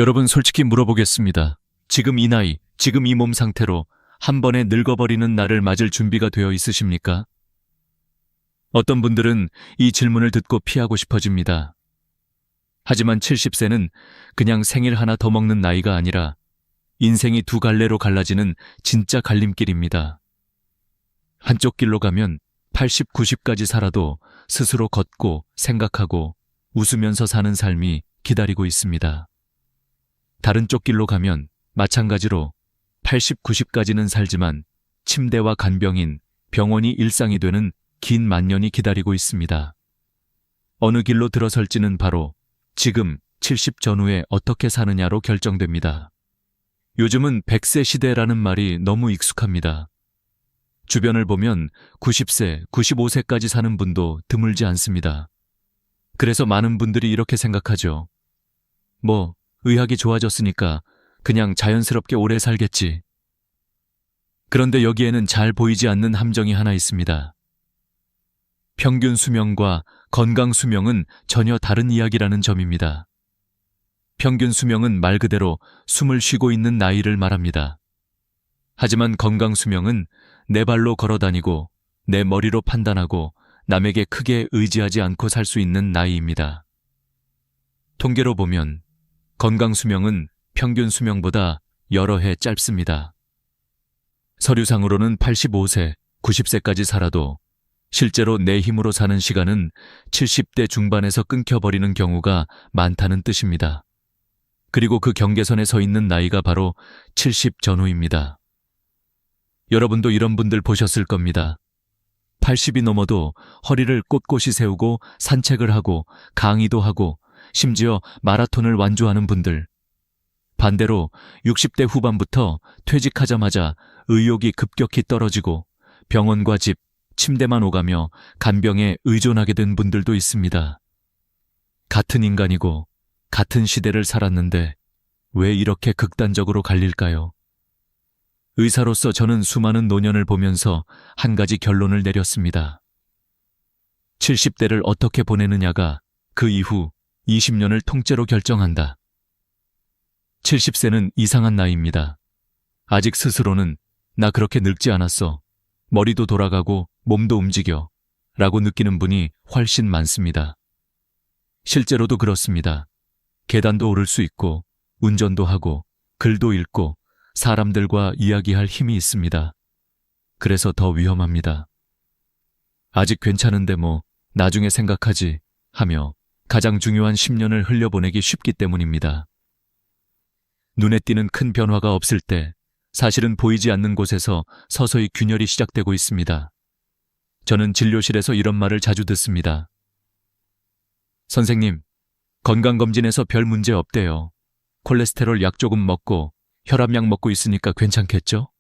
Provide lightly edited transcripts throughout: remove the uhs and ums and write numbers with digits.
여러분 솔직히 물어보겠습니다. 지금 이 나이, 지금 이 몸 상태로 한 번에 늙어버리는 나를 맞을 준비가 되어 있으십니까? 어떤 분들은 이 질문을 듣고 피하고 싶어집니다. 하지만 70세는 그냥 생일 하나 더 먹는 나이가 아니라 인생이 두 갈래로 갈라지는 진짜 갈림길입니다. 한쪽 길로 가면 80, 90까지 살아도 스스로 걷고 생각하고 웃으면서 사는 삶이 기다리고 있습니다. 다른 쪽 길로 가면 마찬가지로 80, 90까지는 살지만 침대와 간병인, 병원이 일상이 되는 긴 만년이 기다리고 있습니다. 어느 길로 들어설지는 바로 지금 70 전후에 어떻게 사느냐로 결정됩니다. 요즘은 100세 시대라는 말이 너무 익숙합니다. 주변을 보면 90세, 95세까지 사는 분도 드물지 않습니다. 그래서 많은 분들이 이렇게 생각하죠. 의학이 좋아졌으니까 그냥 자연스럽게 오래 살겠지. 그런데 여기에는 잘 보이지 않는 함정이 하나 있습니다. 평균 수명과 건강 수명은 전혀 다른 이야기라는 점입니다. 평균 수명은 말 그대로 숨을 쉬고 있는 나이를 말합니다. 하지만 건강 수명은 내 발로 걸어 다니고 내 머리로 판단하고 남에게 크게 의지하지 않고 살 수 있는 나이입니다. 통계로 보면 건강 수명은 평균 수명보다 여러 해 짧습니다. 서류상으로는 85세, 90세까지 살아도 실제로 내 힘으로 사는 시간은 70대 중반에서 끊겨버리는 경우가 많다는 뜻입니다. 그리고 그 경계선에 서 있는 나이가 바로 70 전후입니다. 여러분도 이런 분들 보셨을 겁니다. 80이 넘어도 허리를 꼿꼿이 세우고 산책을 하고 강의도 하고 심지어 마라톤을 완주하는 분들. 반대로 60대 후반부터 퇴직하자마자 의욕이 급격히 떨어지고 병원과 집, 침대만 오가며 간병에 의존하게 된 분들도 있습니다. 같은 인간이고 같은 시대를 살았는데 왜 이렇게 극단적으로 갈릴까요? 의사로서 저는 수많은 노년을 보면서 한 가지 결론을 내렸습니다. 70대를 어떻게 보내느냐가 그 이후 20년을 통째로 결정한다. 70세는 이상한 나이입니다. 아직 스스로는 나 그렇게 늙지 않았어. 머리도 돌아가고 몸도 움직여. 라고 느끼는 분이 훨씬 많습니다. 실제로도 그렇습니다. 계단도 오를 수 있고 운전도 하고 글도 읽고 사람들과 이야기할 힘이 있습니다. 그래서 더 위험합니다. 아직 괜찮은데 나중에 생각하지 하며 가장 중요한 10년을 흘려보내기 쉽기 때문입니다. 눈에 띄는 큰 변화가 없을 때 사실은 보이지 않는 곳에서 서서히 균열이 시작되고 있습니다. 저는 진료실에서 이런 말을 자주 듣습니다. 선생님, 건강검진에서 별 문제 없대요. 콜레스테롤 약 조금 먹고 혈압약 먹고 있으니까 괜찮겠죠?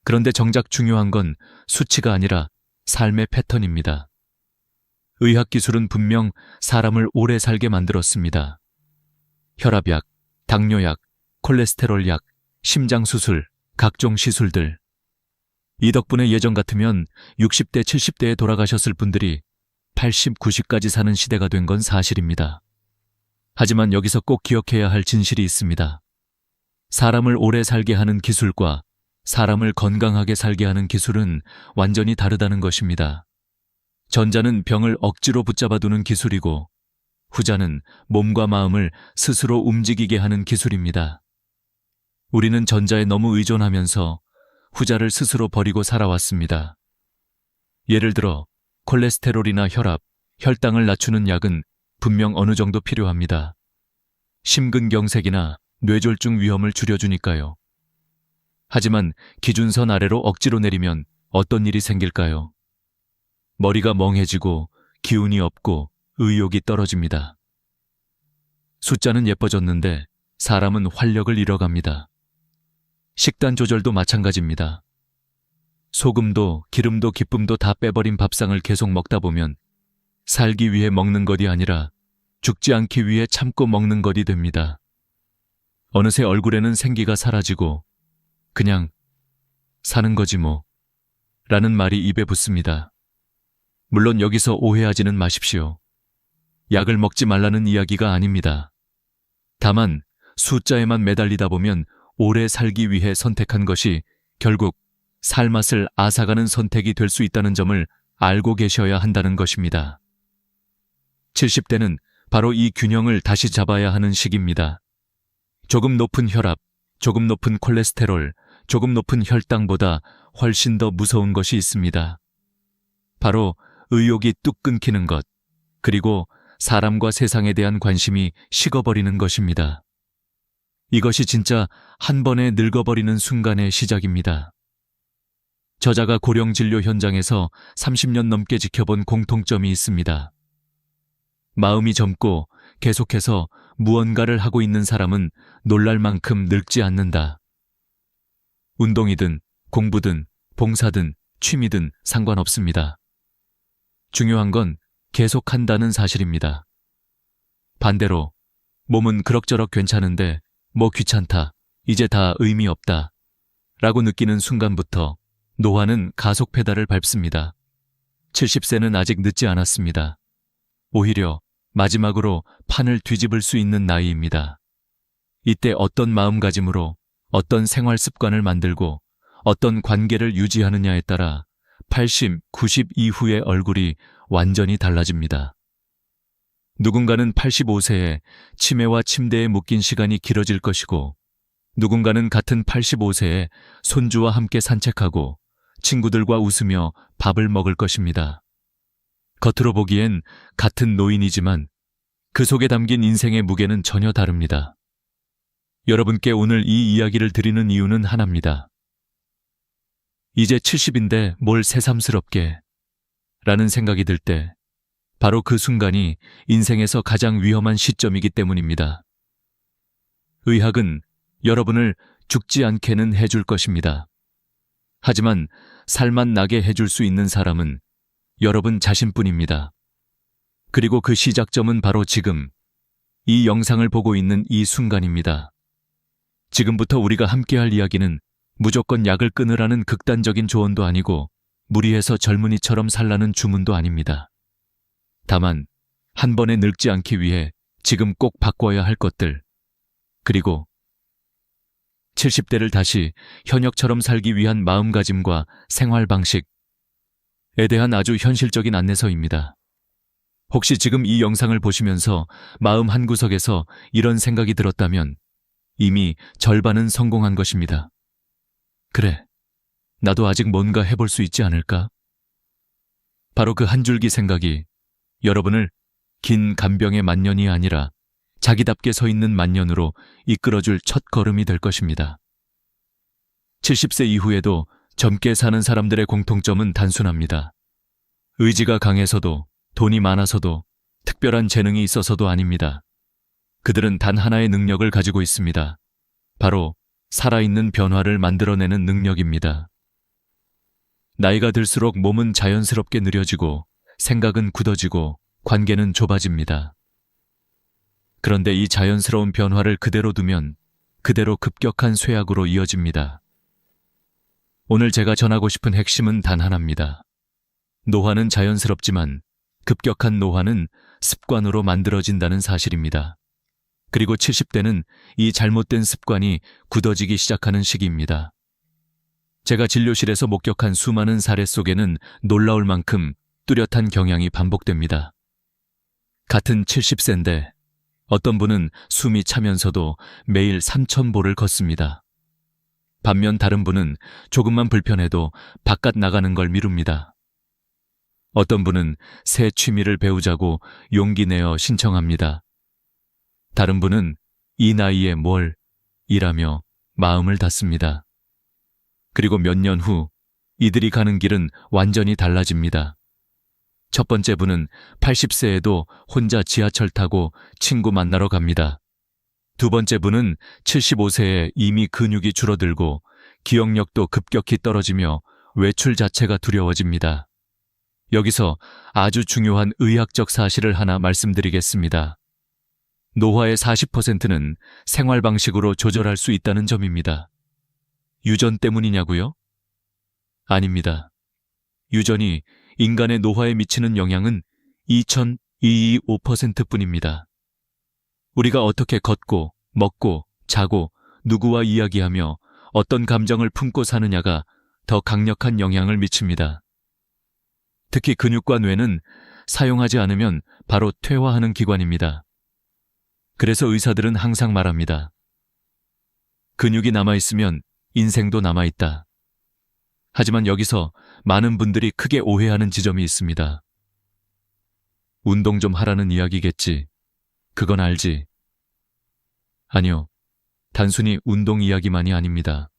그런데 정작 중요한 건 수치가 아니라 삶의 패턴입니다. 의학기술은 분명 사람을 오래 살게 만들었습니다. 혈압약, 당뇨약, 콜레스테롤약, 심장수술, 각종 시술들. 이 덕분에 예전 같으면 60대, 70대에 돌아가셨을 분들이 80, 90까지 사는 시대가 된 건 사실입니다. 하지만 여기서 꼭 기억해야 할 진실이 있습니다. 사람을 오래 살게 하는 기술과 사람을 건강하게 살게 하는 기술은 완전히 다르다는 것입니다. 전자는 병을 억지로 붙잡아두는 기술이고 후자는 몸과 마음을 스스로 움직이게 하는 기술입니다. 우리는 전자에 너무 의존하면서 후자를 스스로 버리고 살아왔습니다. 예를 들어 콜레스테롤이나 혈압, 혈당을 낮추는 약은 분명 어느 정도 필요합니다. 심근경색이나 뇌졸중 위험을 줄여주니까요. 하지만 기준선 아래로 억지로 내리면 어떤 일이 생길까요? 머리가 멍해지고 기운이 없고 의욕이 떨어집니다. 숫자는 예뻐졌는데 사람은 활력을 잃어갑니다. 식단 조절도 마찬가지입니다. 소금도 기름도 기쁨도 다 빼버린 밥상을 계속 먹다 보면 살기 위해 먹는 것이 아니라 죽지 않기 위해 참고 먹는 것이 됩니다. 어느새 얼굴에는 생기가 사라지고 그냥 사는 거지 라는 말이 입에 붙습니다. 물론 여기서 오해하지는 마십시오. 약을 먹지 말라는 이야기가 아닙니다. 다만 숫자에만 매달리다 보면 오래 살기 위해 선택한 것이 결국 살맛을 앗아가는 선택이 될 수 있다는 점을 알고 계셔야 한다는 것입니다. 70대는 바로 이 균형을 다시 잡아야 하는 시기입니다. 조금 높은 혈압, 조금 높은 콜레스테롤, 조금 높은 혈당보다 훨씬 더 무서운 것이 있습니다. 바로 의욕이 뚝 끊기는 것, 그리고 사람과 세상에 대한 관심이 식어버리는 것입니다. 이것이 진짜 한 번에 늙어버리는 순간의 시작입니다. 저자가 고령진료 현장에서 30년 넘게 지켜본 공통점이 있습니다. 마음이 젊고 계속해서 무언가를 하고 있는 사람은 놀랄 만큼 늙지 않는다. 운동이든 공부든 봉사든 취미든 상관없습니다. 중요한 건 계속한다는 사실입니다. 반대로 몸은 그럭저럭 괜찮은데 뭐 귀찮다, 이제 다 의미 없다 라고 느끼는 순간부터 노화는 가속 페달을 밟습니다. 70세는 아직 늦지 않았습니다. 오히려 마지막으로 판을 뒤집을 수 있는 나이입니다. 이때 어떤 마음가짐으로 어떤 생활 습관을 만들고 어떤 관계를 유지하느냐에 따라 80, 90 이후의 얼굴이 완전히 달라집니다. 누군가는 85세에 치매와 침대에 묶인 시간이 길어질 것이고, 누군가는 같은 85세에 손주와 함께 산책하고 친구들과 웃으며 밥을 먹을 것입니다. 겉으로 보기엔 같은 노인이지만 그 속에 담긴 인생의 무게는 전혀 다릅니다. 여러분께 오늘 이 이야기를 드리는 이유는 하나입니다. 이제 70인데 뭘 새삼스럽게 라는 생각이 들 때 바로 그 순간이 인생에서 가장 위험한 시점이기 때문입니다. 의학은 여러분을 죽지 않게는 해줄 것입니다. 하지만 살맛 나게 해줄 수 있는 사람은 여러분 자신뿐입니다. 그리고 그 시작점은 바로 지금, 이 영상을 보고 있는 이 순간입니다. 지금부터 우리가 함께할 이야기는 무조건 약을 끊으라는 극단적인 조언도 아니고 무리해서 젊은이처럼 살라는 주문도 아닙니다. 다만 한 번에 늙지 않기 위해 지금 꼭 바꿔야 할 것들, 그리고 70대를 다시 현역처럼 살기 위한 마음가짐과 생활 방식에 대한 아주 현실적인 안내서입니다. 혹시 지금 이 영상을 보시면서 마음 한구석에서 이런 생각이 들었다면 이미 절반은 성공한 것입니다. 그래, 나도 아직 뭔가 해볼 수 있지 않을까? 바로 그 한 줄기 생각이 여러분을 긴 간병의 만년이 아니라 자기답게 서 있는 만년으로 이끌어줄 첫 걸음이 될 것입니다. 70세 이후에도 젊게 사는 사람들의 공통점은 단순합니다. 의지가 강해서도, 돈이 많아서도, 특별한 재능이 있어서도 아닙니다. 그들은 단 하나의 능력을 가지고 있습니다. 바로 살아있는 변화를 만들어내는 능력입니다. 나이가 들수록 몸은 자연스럽게 느려지고 생각은 굳어지고 관계는 좁아집니다. 그런데 이 자연스러운 변화를 그대로 두면 그대로 급격한 쇠약으로 이어집니다. 오늘 제가 전하고 싶은 핵심은 단 하나입니다. 노화는 자연스럽지만 급격한 노화는 습관으로 만들어진다는 사실입니다. 그리고 70대는 이 잘못된 습관이 굳어지기 시작하는 시기입니다. 제가 진료실에서 목격한 수많은 사례 속에는 놀라울 만큼 뚜렷한 경향이 반복됩니다. 같은 70세인데 어떤 분은 숨이 차면서도 매일 3,000보를 걷습니다. 반면 다른 분은 조금만 불편해도 바깥 나가는 걸 미룹니다. 어떤 분은 새 취미를 배우자고 용기 내어 신청합니다. 다른 분은 이 나이에 뭘 이라며 마음을 닫습니다. 그리고 몇 년 후 이들이 가는 길은 완전히 달라집니다. 첫 번째 분은 80세에도 혼자 지하철 타고 친구 만나러 갑니다. 두 번째 분은 75세에 이미 근육이 줄어들고 기억력도 급격히 떨어지며 외출 자체가 두려워집니다. 여기서 아주 중요한 의학적 사실을 하나 말씀드리겠습니다. 노화의 40%는 생활 방식으로 조절할 수 있다는 점입니다. 유전 때문이냐고요? 아닙니다. 유전이 인간의 노화에 미치는 영향은 2,225%뿐입니다. 우리가 어떻게 걷고, 먹고, 자고, 누구와 이야기하며 어떤 감정을 품고 사느냐가 더 강력한 영향을 미칩니다. 특히 근육과 뇌는 사용하지 않으면 바로 퇴화하는 기관입니다. 그래서 의사들은 항상 말합니다. 근육이 남아있으면 인생도 남아있다. 하지만 여기서 많은 분들이 크게 오해하는 지점이 있습니다. 운동 좀 하라는 이야기겠지. 그건 알지. 아니요. 단순히 운동 이야기만이 아닙니다.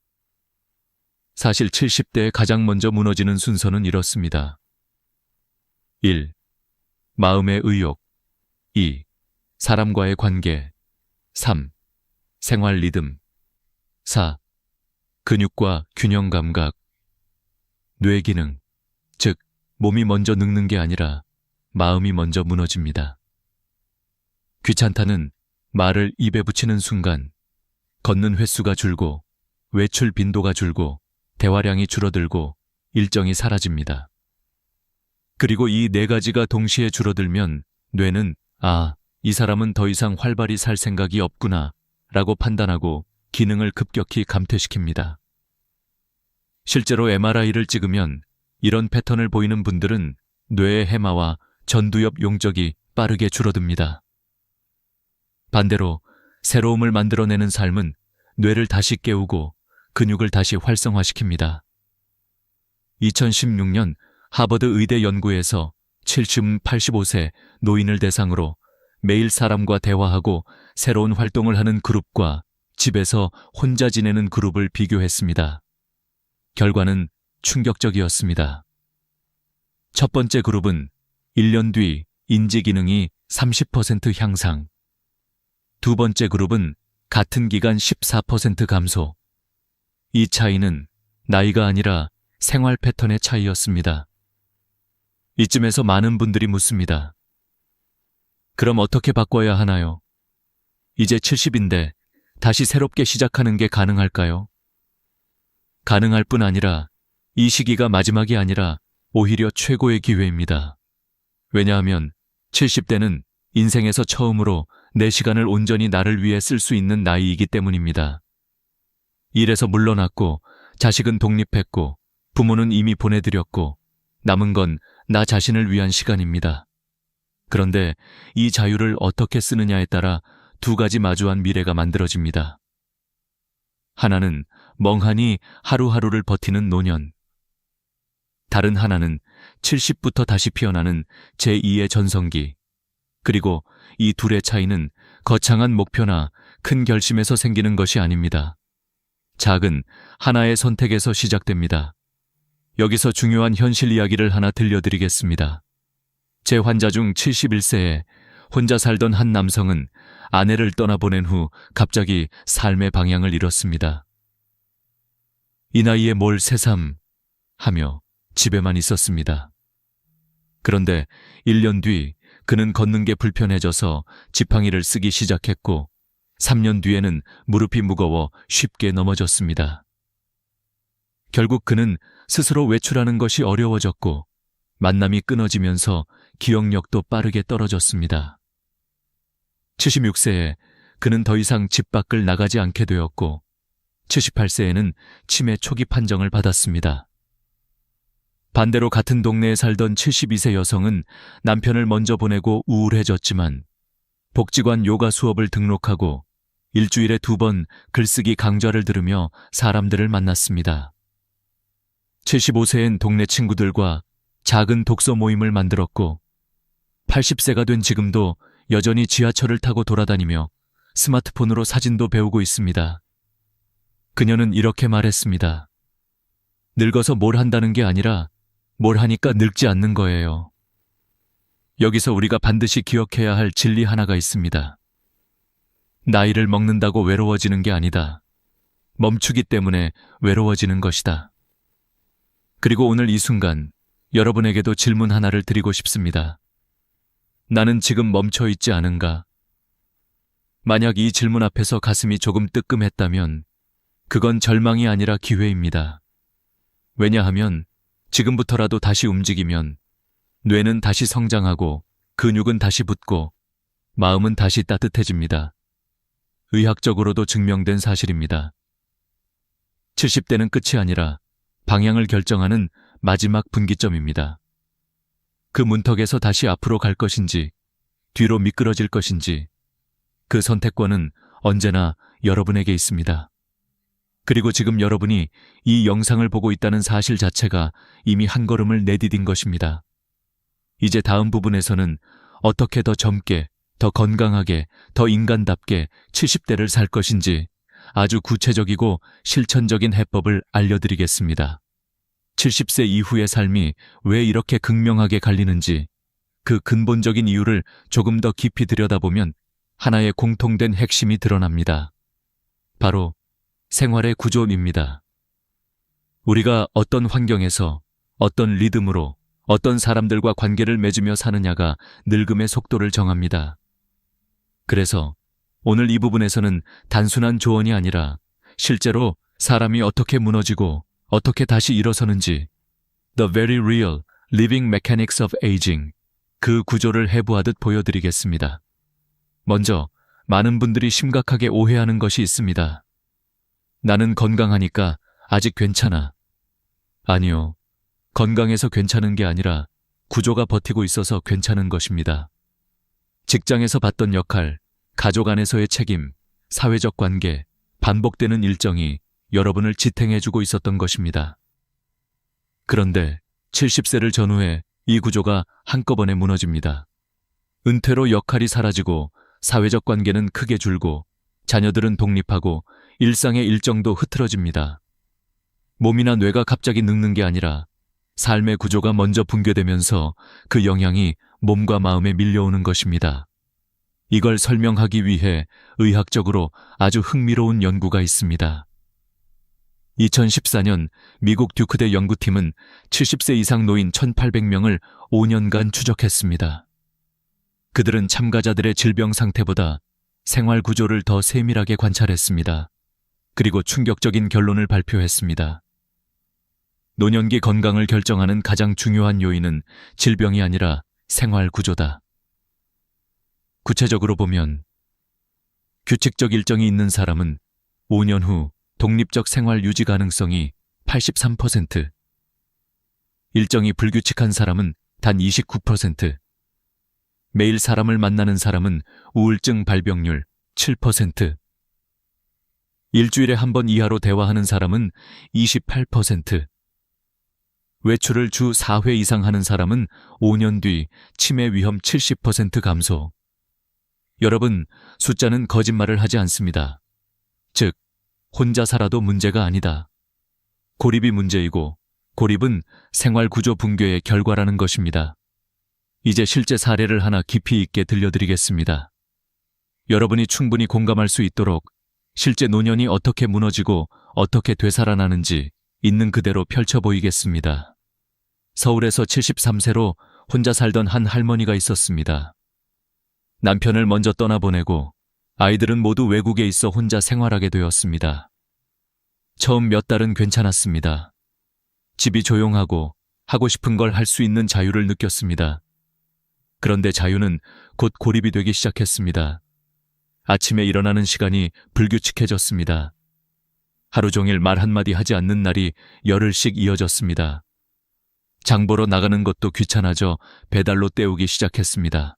사실 70대에 가장 먼저 무너지는 순서는 이렇습니다. 1. 마음의 의욕. 2. 사람과의 관계. 3. 생활 리듬. 4. 근육과 균형 감각. 뇌 기능, 즉 몸이 먼저 늙는 게 아니라 마음이 먼저 무너집니다. 귀찮다는 말을 입에 붙이는 순간 걷는 횟수가 줄고 외출 빈도가 줄고 대화량이 줄어들고 일정이 사라집니다. 그리고 이 네 가지가 동시에 줄어들면 뇌는 이 사람은 더 이상 활발히 살 생각이 없구나 라고 판단하고 기능을 급격히 감퇴시킵니다. 실제로 MRI를 찍으면 이런 패턴을 보이는 분들은 뇌의 해마와 전두엽 용적이 빠르게 줄어듭니다. 반대로 새로움을 만들어내는 삶은 뇌를 다시 깨우고 근육을 다시 활성화시킵니다. 2016년 하버드 의대 연구에서 70, 85세 노인을 대상으로 매일 사람과 대화하고 새로운 활동을 하는 그룹과 집에서 혼자 지내는 그룹을 비교했습니다. 결과는 충격적이었습니다. 첫 번째 그룹은 1년 뒤 인지 기능이 30% 향상, 두 번째 그룹은 같은 기간 14% 감소. 이 차이는 나이가 아니라 생활 패턴의 차이였습니다. 이쯤에서 많은 분들이 묻습니다. 그럼 어떻게 바꿔야 하나요? 이제 70인데 다시 새롭게 시작하는 게 가능할까요? 가능할 뿐 아니라 이 시기가 마지막이 아니라 오히려 최고의 기회입니다. 왜냐하면 70대는 인생에서 처음으로 내 시간을 온전히 나를 위해 쓸 수 있는 나이이기 때문입니다. 일에서 물러났고 자식은 독립했고 부모는 이미 보내드렸고 남은 건 나 자신을 위한 시간입니다. 그런데 이 자유를 어떻게 쓰느냐에 따라 두 가지 마주한 미래가 만들어집니다. 하나는 멍하니 하루하루를 버티는 노년. 다른 하나는 70부터 다시 피어나는 제2의 전성기. 그리고 이 둘의 차이는 거창한 목표나 큰 결심에서 생기는 것이 아닙니다. 작은 하나의 선택에서 시작됩니다. 여기서 중요한 현실 이야기를 하나 들려드리겠습니다. 제 환자 중 71세에 혼자 살던 한 남성은 아내를 떠나보낸 후 갑자기 삶의 방향을 잃었습니다. 이 나이에 뭘 새삼 하며 집에만 있었습니다. 그런데 1년 뒤 그는 걷는 게 불편해져서 지팡이를 쓰기 시작했고 3년 뒤에는 무릎이 무거워 쉽게 넘어졌습니다. 결국 그는 스스로 외출하는 것이 어려워졌고 만남이 끊어지면서 기억력도 빠르게 떨어졌습니다. 76세에 그는 더 이상 집 밖을 나가지 않게 되었고 78세에는 치매 초기 판정을 받았습니다. 반대로 같은 동네에 살던 72세 여성은 남편을 먼저 보내고 우울해졌지만 복지관 요가 수업을 등록하고 일주일에 2번 글쓰기 강좌를 들으며 사람들을 만났습니다. 75세엔 동네 친구들과 작은 독서 모임을 만들었고 80세가 된 지금도 여전히 지하철을 타고 돌아다니며 스마트폰으로 사진도 배우고 있습니다. 그녀는 이렇게 말했습니다. 늙어서 뭘 한다는 게 아니라 뭘 하니까 늙지 않는 거예요. 여기서 우리가 반드시 기억해야 할 진리 하나가 있습니다. 나이를 먹는다고 외로워지는 게 아니다. 멈추기 때문에 외로워지는 것이다. 그리고 오늘 이 순간 여러분에게도 질문 하나를 드리고 싶습니다. 나는 지금 멈춰 있지 않은가? 만약 이 질문 앞에서 가슴이 조금 뜨끔했다면 그건 절망이 아니라 기회입니다. 왜냐하면 지금부터라도 다시 움직이면 뇌는 다시 성장하고 근육은 다시 붙고 마음은 다시 따뜻해집니다. 의학적으로도 증명된 사실입니다. 70대는 끝이 아니라 방향을 결정하는 마지막 분기점입니다. 그 문턱에서 다시 앞으로 갈 것인지, 뒤로 미끄러질 것인지, 그 선택권은 언제나 여러분에게 있습니다. 그리고 지금 여러분이 이 영상을 보고 있다는 사실 자체가 이미 한 걸음을 내디딘 것입니다. 이제 다음 부분에서는 어떻게 더 젊게, 더 건강하게, 더 인간답게 70대를 살 것인지 아주 구체적이고 실천적인 해법을 알려드리겠습니다. 70세 이후의 삶이 왜 이렇게 극명하게 갈리는지, 그 근본적인 이유를 조금 더 깊이 들여다보면 하나의 공통된 핵심이 드러납니다. 바로 생활의 구조입니다. 우리가 어떤 환경에서, 어떤 리듬으로, 어떤 사람들과 관계를 맺으며 사느냐가 늙음의 속도를 정합니다. 그래서 오늘 이 부분에서는 단순한 조언이 아니라 실제로 사람이 어떻게 무너지고 어떻게 다시 일어서는지, The very real living mechanics of aging, 그 구조를 해부하듯 보여드리겠습니다. 먼저 많은 분들이 심각하게 오해하는 것이 있습니다. 나는 건강하니까 아직 괜찮아. 아니요. 건강해서 괜찮은 게 아니라 구조가 버티고 있어서 괜찮은 것입니다. 직장에서 받던 역할, 가족 안에서의 책임, 사회적 관계, 반복되는 일정이 여러분을 지탱해주고 있었던 것입니다. 그런데 70세를 전후해 이 구조가 한꺼번에 무너집니다. 은퇴로 역할이 사라지고 사회적 관계는 크게 줄고 자녀들은 독립하고 일상의 일정도 흐트러집니다. 몸이나 뇌가 갑자기 늙는 게 아니라 삶의 구조가 먼저 붕괴되면서 그 영향이 몸과 마음에 밀려오는 것입니다. 이걸 설명하기 위해 의학적으로 아주 흥미로운 연구가 있습니다. 2014년 미국 듀크대 연구팀은 70세 이상 노인 1,800명을 5년간 추적했습니다. 그들은 참가자들의 질병 상태보다 생활 구조를 더 세밀하게 관찰했습니다. 그리고 충격적인 결론을 발표했습니다. 노년기 건강을 결정하는 가장 중요한 요인은 질병이 아니라 생활 구조다. 구체적으로 보면 규칙적 일정이 있는 사람은 5년 후 독립적 생활 유지 가능성이 83%, 일정이 불규칙한 사람은 단 29%, 매일 사람을 만나는 사람은 우울증 발병률 7%, 일주일에 한 번 이하로 대화하는 사람은 28%, 외출을 주 4회 이상 하는 사람은 5년 뒤 치매 위험 70% 감소. 여러분, 숫자는 거짓말을 하지 않습니다. 즉, 혼자 살아도 문제가 아니다. 고립이 문제이고 고립은 생활 구조 붕괴의 결과라는 것입니다. 이제 실제 사례를 하나 깊이 있게 들려드리겠습니다. 여러분이 충분히 공감할 수 있도록 실제 노년이 어떻게 무너지고 어떻게 되살아나는지 있는 그대로 펼쳐 보이겠습니다. 서울에서 73세로 혼자 살던 한 할머니가 있었습니다. 남편을 먼저 떠나보내고 아이들은 모두 외국에 있어 혼자 생활하게 되었습니다. 처음 몇 달은 괜찮았습니다. 집이 조용하고 하고 싶은 걸 할 수 있는 자유를 느꼈습니다. 그런데 자유는 곧 고립이 되기 시작했습니다. 아침에 일어나는 시간이 불규칙해졌습니다. 하루 종일 말 한마디 하지 않는 날이 열흘씩 이어졌습니다. 장 보러 나가는 것도 귀찮아져 배달로 때우기 시작했습니다.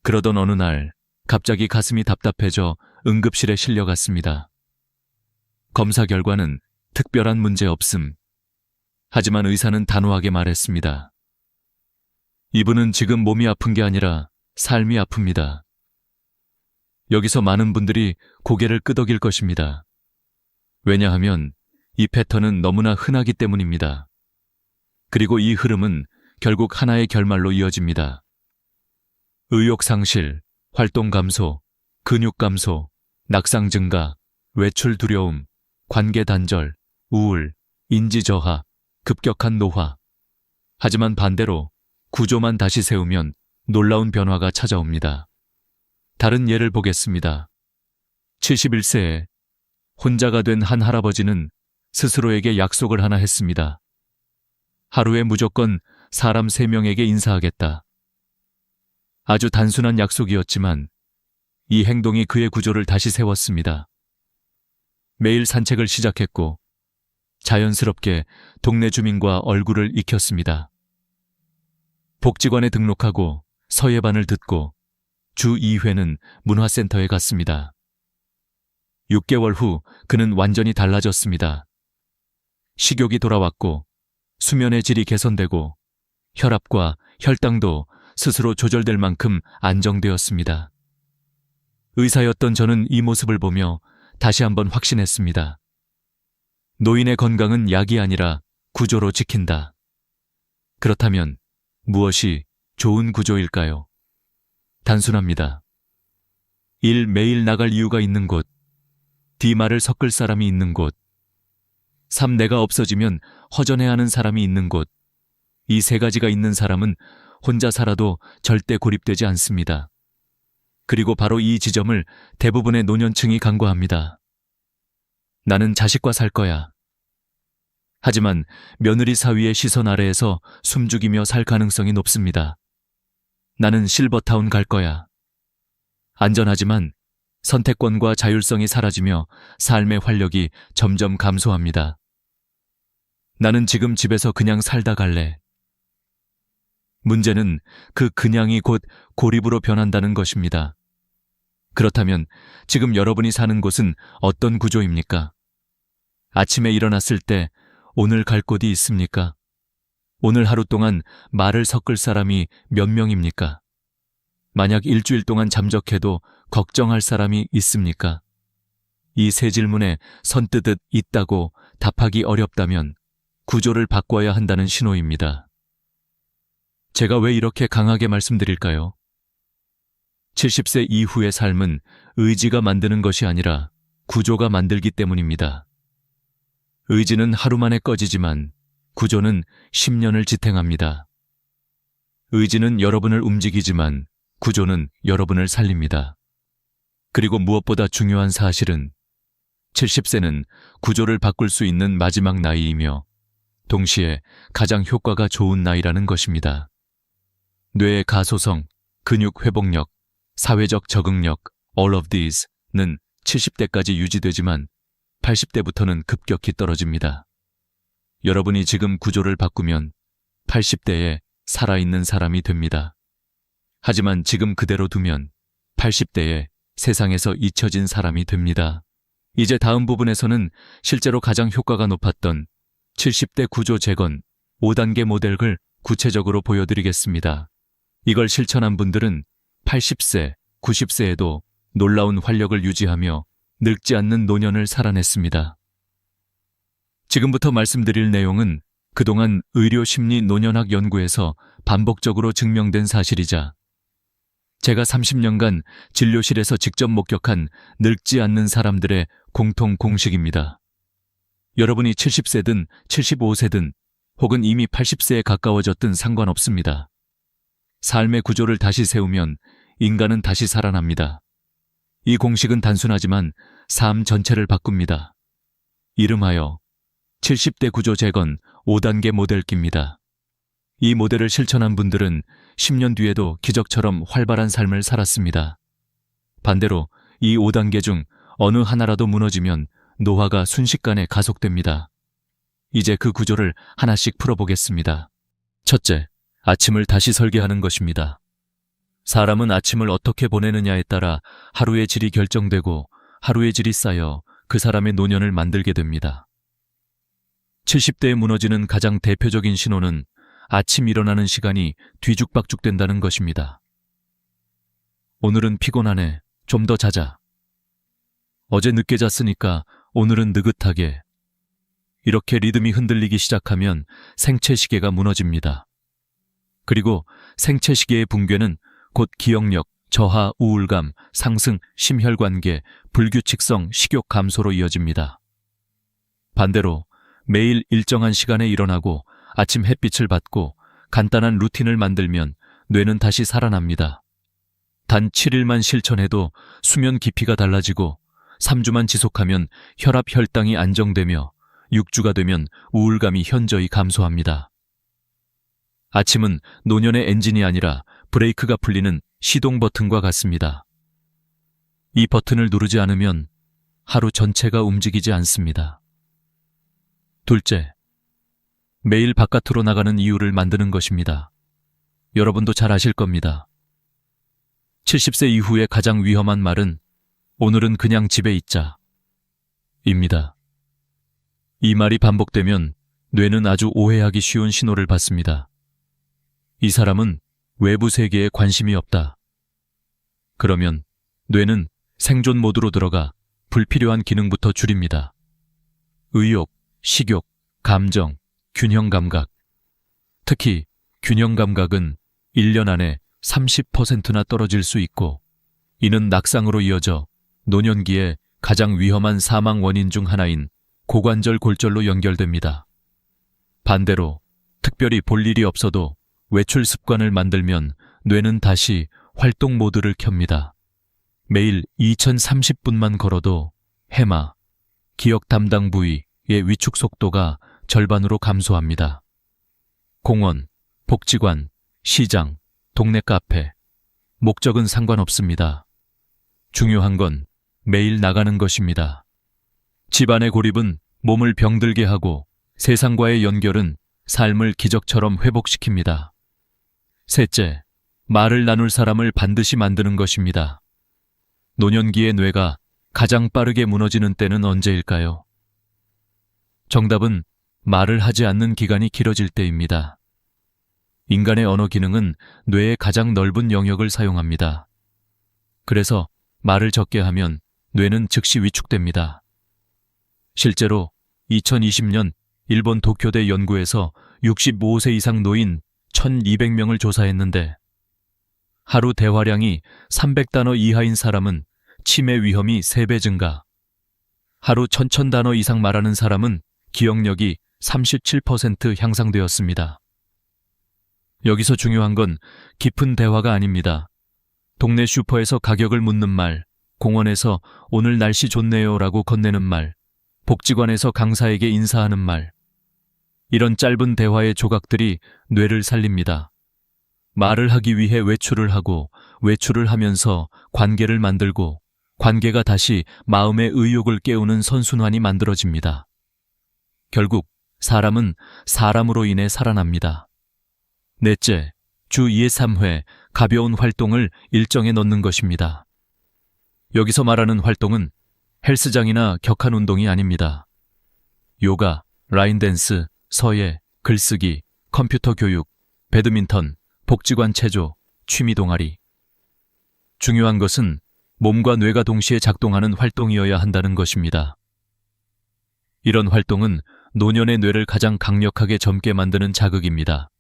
그러던 어느 날 갑자기 가슴이 답답해져 응급실에 실려갔습니다. 검사 결과는 특별한 문제 없음. 하지만 의사는 단호하게 말했습니다. 이분은 지금 몸이 아픈 게 아니라 삶이 아픕니다. 여기서 많은 분들이 고개를 끄덕일 것입니다. 왜냐하면 이 패턴은 너무나 흔하기 때문입니다. 그리고 이 흐름은 결국 하나의 결말로 이어집니다. 의욕 상실, 활동 감소, 근육 감소, 낙상 증가, 외출 두려움, 관계 단절, 우울, 인지 저하, 급격한 노화. 하지만 반대로 구조만 다시 세우면 놀라운 변화가 찾아옵니다. 다른 예를 보겠습니다. 71세에 혼자가 된 한 할아버지는 스스로에게 약속을 하나 했습니다. 하루에 무조건 사람 3명에게 인사하겠다. 아주 단순한 약속이었지만 이 행동이 그의 구조를 다시 세웠습니다. 매일 산책을 시작했고 자연스럽게 동네 주민과 얼굴을 익혔습니다. 복지관에 등록하고 서예반을 듣고 주 2회는 문화센터에 갔습니다. 6개월 후 그는 완전히 달라졌습니다. 식욕이 돌아왔고 수면의 질이 개선되고 혈압과 혈당도 스스로 조절될 만큼 안정되었습니다. 의사였던 저는 이 모습을 보며 다시 한번 확신했습니다. 노인의 건강은 약이 아니라 구조로 지킨다. 그렇다면 무엇이 좋은 구조일까요? 단순합니다. 1. 매일 나갈 이유가 있는 곳. D. 말을 섞을 사람이 있는 곳. 3. 내가 없어지면 허전해하는 사람이 있는 곳. 이 세 가지가 있는 사람은 혼자 살아도 절대 고립되지 않습니다. 그리고 바로 이 지점을 대부분의 노년층이 간과합니다. 나는 자식과 살 거야. 하지만 며느리 사위의 시선 아래에서 숨죽이며 살 가능성이 높습니다. 나는 실버타운 갈 거야. 안전하지만 선택권과 자율성이 사라지며 삶의 활력이 점점 감소합니다. 나는 지금 집에서 그냥 살다 갈래. 문제는 그 그냥이 곧 고립으로 변한다는 것입니다. 그렇다면 지금 여러분이 사는 곳은 어떤 구조입니까? 아침에 일어났을 때 오늘 갈 곳이 있습니까? 오늘 하루 동안 말을 섞을 사람이 몇 명입니까? 만약 일주일 동안 잠적해도 걱정할 사람이 있습니까? 이 세 질문에 선뜻 있다고 답하기 어렵다면 구조를 바꿔야 한다는 신호입니다. 제가 왜 이렇게 강하게 말씀드릴까요? 70세 이후의 삶은 의지가 만드는 것이 아니라 구조가 만들기 때문입니다. 의지는 하루 만에 꺼지지만 구조는 10년을 지탱합니다. 의지는 여러분을 움직이지만 구조는 여러분을 살립니다. 그리고 무엇보다 중요한 사실은 70세는 구조를 바꿀 수 있는 마지막 나이이며 동시에 가장 효과가 좋은 나이라는 것입니다. 뇌의 가소성, 근육 회복력, 사회적 적응력, all of these는 70대까지 유지되지만 80대부터는 급격히 떨어집니다. 여러분이 지금 구조를 바꾸면 80대에 살아있는 사람이 됩니다. 하지만 지금 그대로 두면 80대에 세상에서 잊혀진 사람이 됩니다. 이제 다음 부분에서는 실제로 가장 효과가 높았던 70대 구조 재건 5단계 모델을 구체적으로 보여드리겠습니다. 이걸 실천한 분들은 80세, 90세에도 놀라운 활력을 유지하며 늙지 않는 노년을 살아냈습니다. 지금부터 말씀드릴 내용은 그동안 의료심리 노년학 연구에서 반복적으로 증명된 사실이자 제가 30년간 진료실에서 직접 목격한 늙지 않는 사람들의 공통 공식입니다. 여러분이 70세든 75세든 혹은 이미 80세에 가까워졌든 상관없습니다. 삶의 구조를 다시 세우면 인간은 다시 살아납니다. 이 공식은 단순하지만 삶 전체를 바꿉니다. 이름하여 70대 구조 재건 5단계 모델기입니다. 이 모델을 실천한 분들은 10년 뒤에도 기적처럼 활발한 삶을 살았습니다. 반대로 이 5단계 중 어느 하나라도 무너지면 노화가 순식간에 가속됩니다. 이제 그 구조를 하나씩 풀어보겠습니다. 첫째, 아침을 다시 설계하는 것입니다. 사람은 아침을 어떻게 보내느냐에 따라 하루의 질이 결정되고 하루의 질이 쌓여 그 사람의 노년을 만들게 됩니다. 70대에 무너지는 가장 대표적인 신호는 아침 일어나는 시간이 뒤죽박죽된다는 것입니다. 오늘은 피곤하네. 좀 더 자자. 어제 늦게 잤으니까 오늘은 느긋하게. 이렇게 리듬이 흔들리기 시작하면 생체시계가 무너집니다. 그리고 생체시계의 붕괴는 곧 기억력, 저하, 우울감, 상승, 심혈관계, 불규칙성, 식욕 감소로 이어집니다. 반대로 매일 일정한 시간에 일어나고 아침 햇빛을 받고 간단한 루틴을 만들면 뇌는 다시 살아납니다. 단 7일만 실천해도 수면 깊이가 달라지고 3주만 지속하면 혈압 혈당이 안정되며 6주가 되면 우울감이 현저히 감소합니다. 아침은 노년의 엔진이 아니라 브레이크가 풀리는 시동 버튼과 같습니다. 이 버튼을 누르지 않으면 하루 전체가 움직이지 않습니다. 둘째, 매일 바깥으로 나가는 이유를 만드는 것입니다. 여러분도 잘 아실 겁니다. 70세 이후에 가장 위험한 말은 오늘은 그냥 집에 있자 입니다. 이 말이 반복되면 뇌는 아주 오해하기 쉬운 신호를 받습니다. 이 사람은 외부 세계에 관심이 없다. 그러면 뇌는 생존 모드로 들어가 불필요한 기능부터 줄입니다. 의욕, 식욕, 감정, 균형 감각. 특히 균형 감각은 1년 안에 30%나 떨어질 수 있고, 이는 낙상으로 이어져 노년기에 가장 위험한 사망 원인 중 하나인 고관절 골절로 연결됩니다. 반대로 특별히 볼 일이 없어도 외출 습관을 만들면 뇌는 다시 활동 모드를 켭니다. 매일 2030분만 걸어도 해마, 기억 담당 부위의 위축 속도가 절반으로 감소합니다. 공원, 복지관, 시장, 동네 카페, 목적은 상관없습니다. 중요한 건 매일 나가는 것입니다. 집안의 고립은 몸을 병들게 하고 세상과의 연결은 삶을 기적처럼 회복시킵니다. 셋째, 말을 나눌 사람을 반드시 만드는 것입니다. 노년기의 뇌가 가장 빠르게 무너지는 때는 언제일까요? 정답은 말을 하지 않는 기간이 길어질 때입니다. 인간의 언어 기능은 뇌의 가장 넓은 영역을 사용합니다. 그래서 말을 적게 하면 뇌는 즉시 위축됩니다. 실제로 2020년 일본 도쿄대 연구에서 65세 이상 노인 1,200명을 조사했는데, 하루 대화량이 300단어 이하인 사람은 치매 위험이 3배 증가, 하루 1,000단어 이상 말하는 사람은 기억력이 37% 향상되었습니다. 여기서 중요한 건 깊은 대화가 아닙니다. 동네 슈퍼에서 가격을 묻는 말, 공원에서 오늘 날씨 좋네요 라고 건네는 말, 복지관에서 강사에게 인사하는 말. 이런 짧은 대화의 조각들이 뇌를 살립니다. 말을 하기 위해 외출을 하고, 외출을 하면서 관계를 만들고, 관계가 다시 마음의 의욕을 깨우는 선순환이 만들어집니다. 결국 사람은 사람으로 인해 살아납니다. 넷째, 주 2회 3회 가벼운 활동을 일정에 넣는 것입니다. 여기서 말하는 활동은 헬스장이나 격한 운동이 아닙니다. 요가, 라인댄스, 서예, 글쓰기, 컴퓨터 교육, 배드민턴, 복지관 체조, 취미 동아리. 중요한 것은 몸과 뇌가 동시에 작동하는 활동이어야 한다는 것입니다. 이런 활동은 노년의 뇌를 가장 강력하게 젊게 만드는 자극입니다.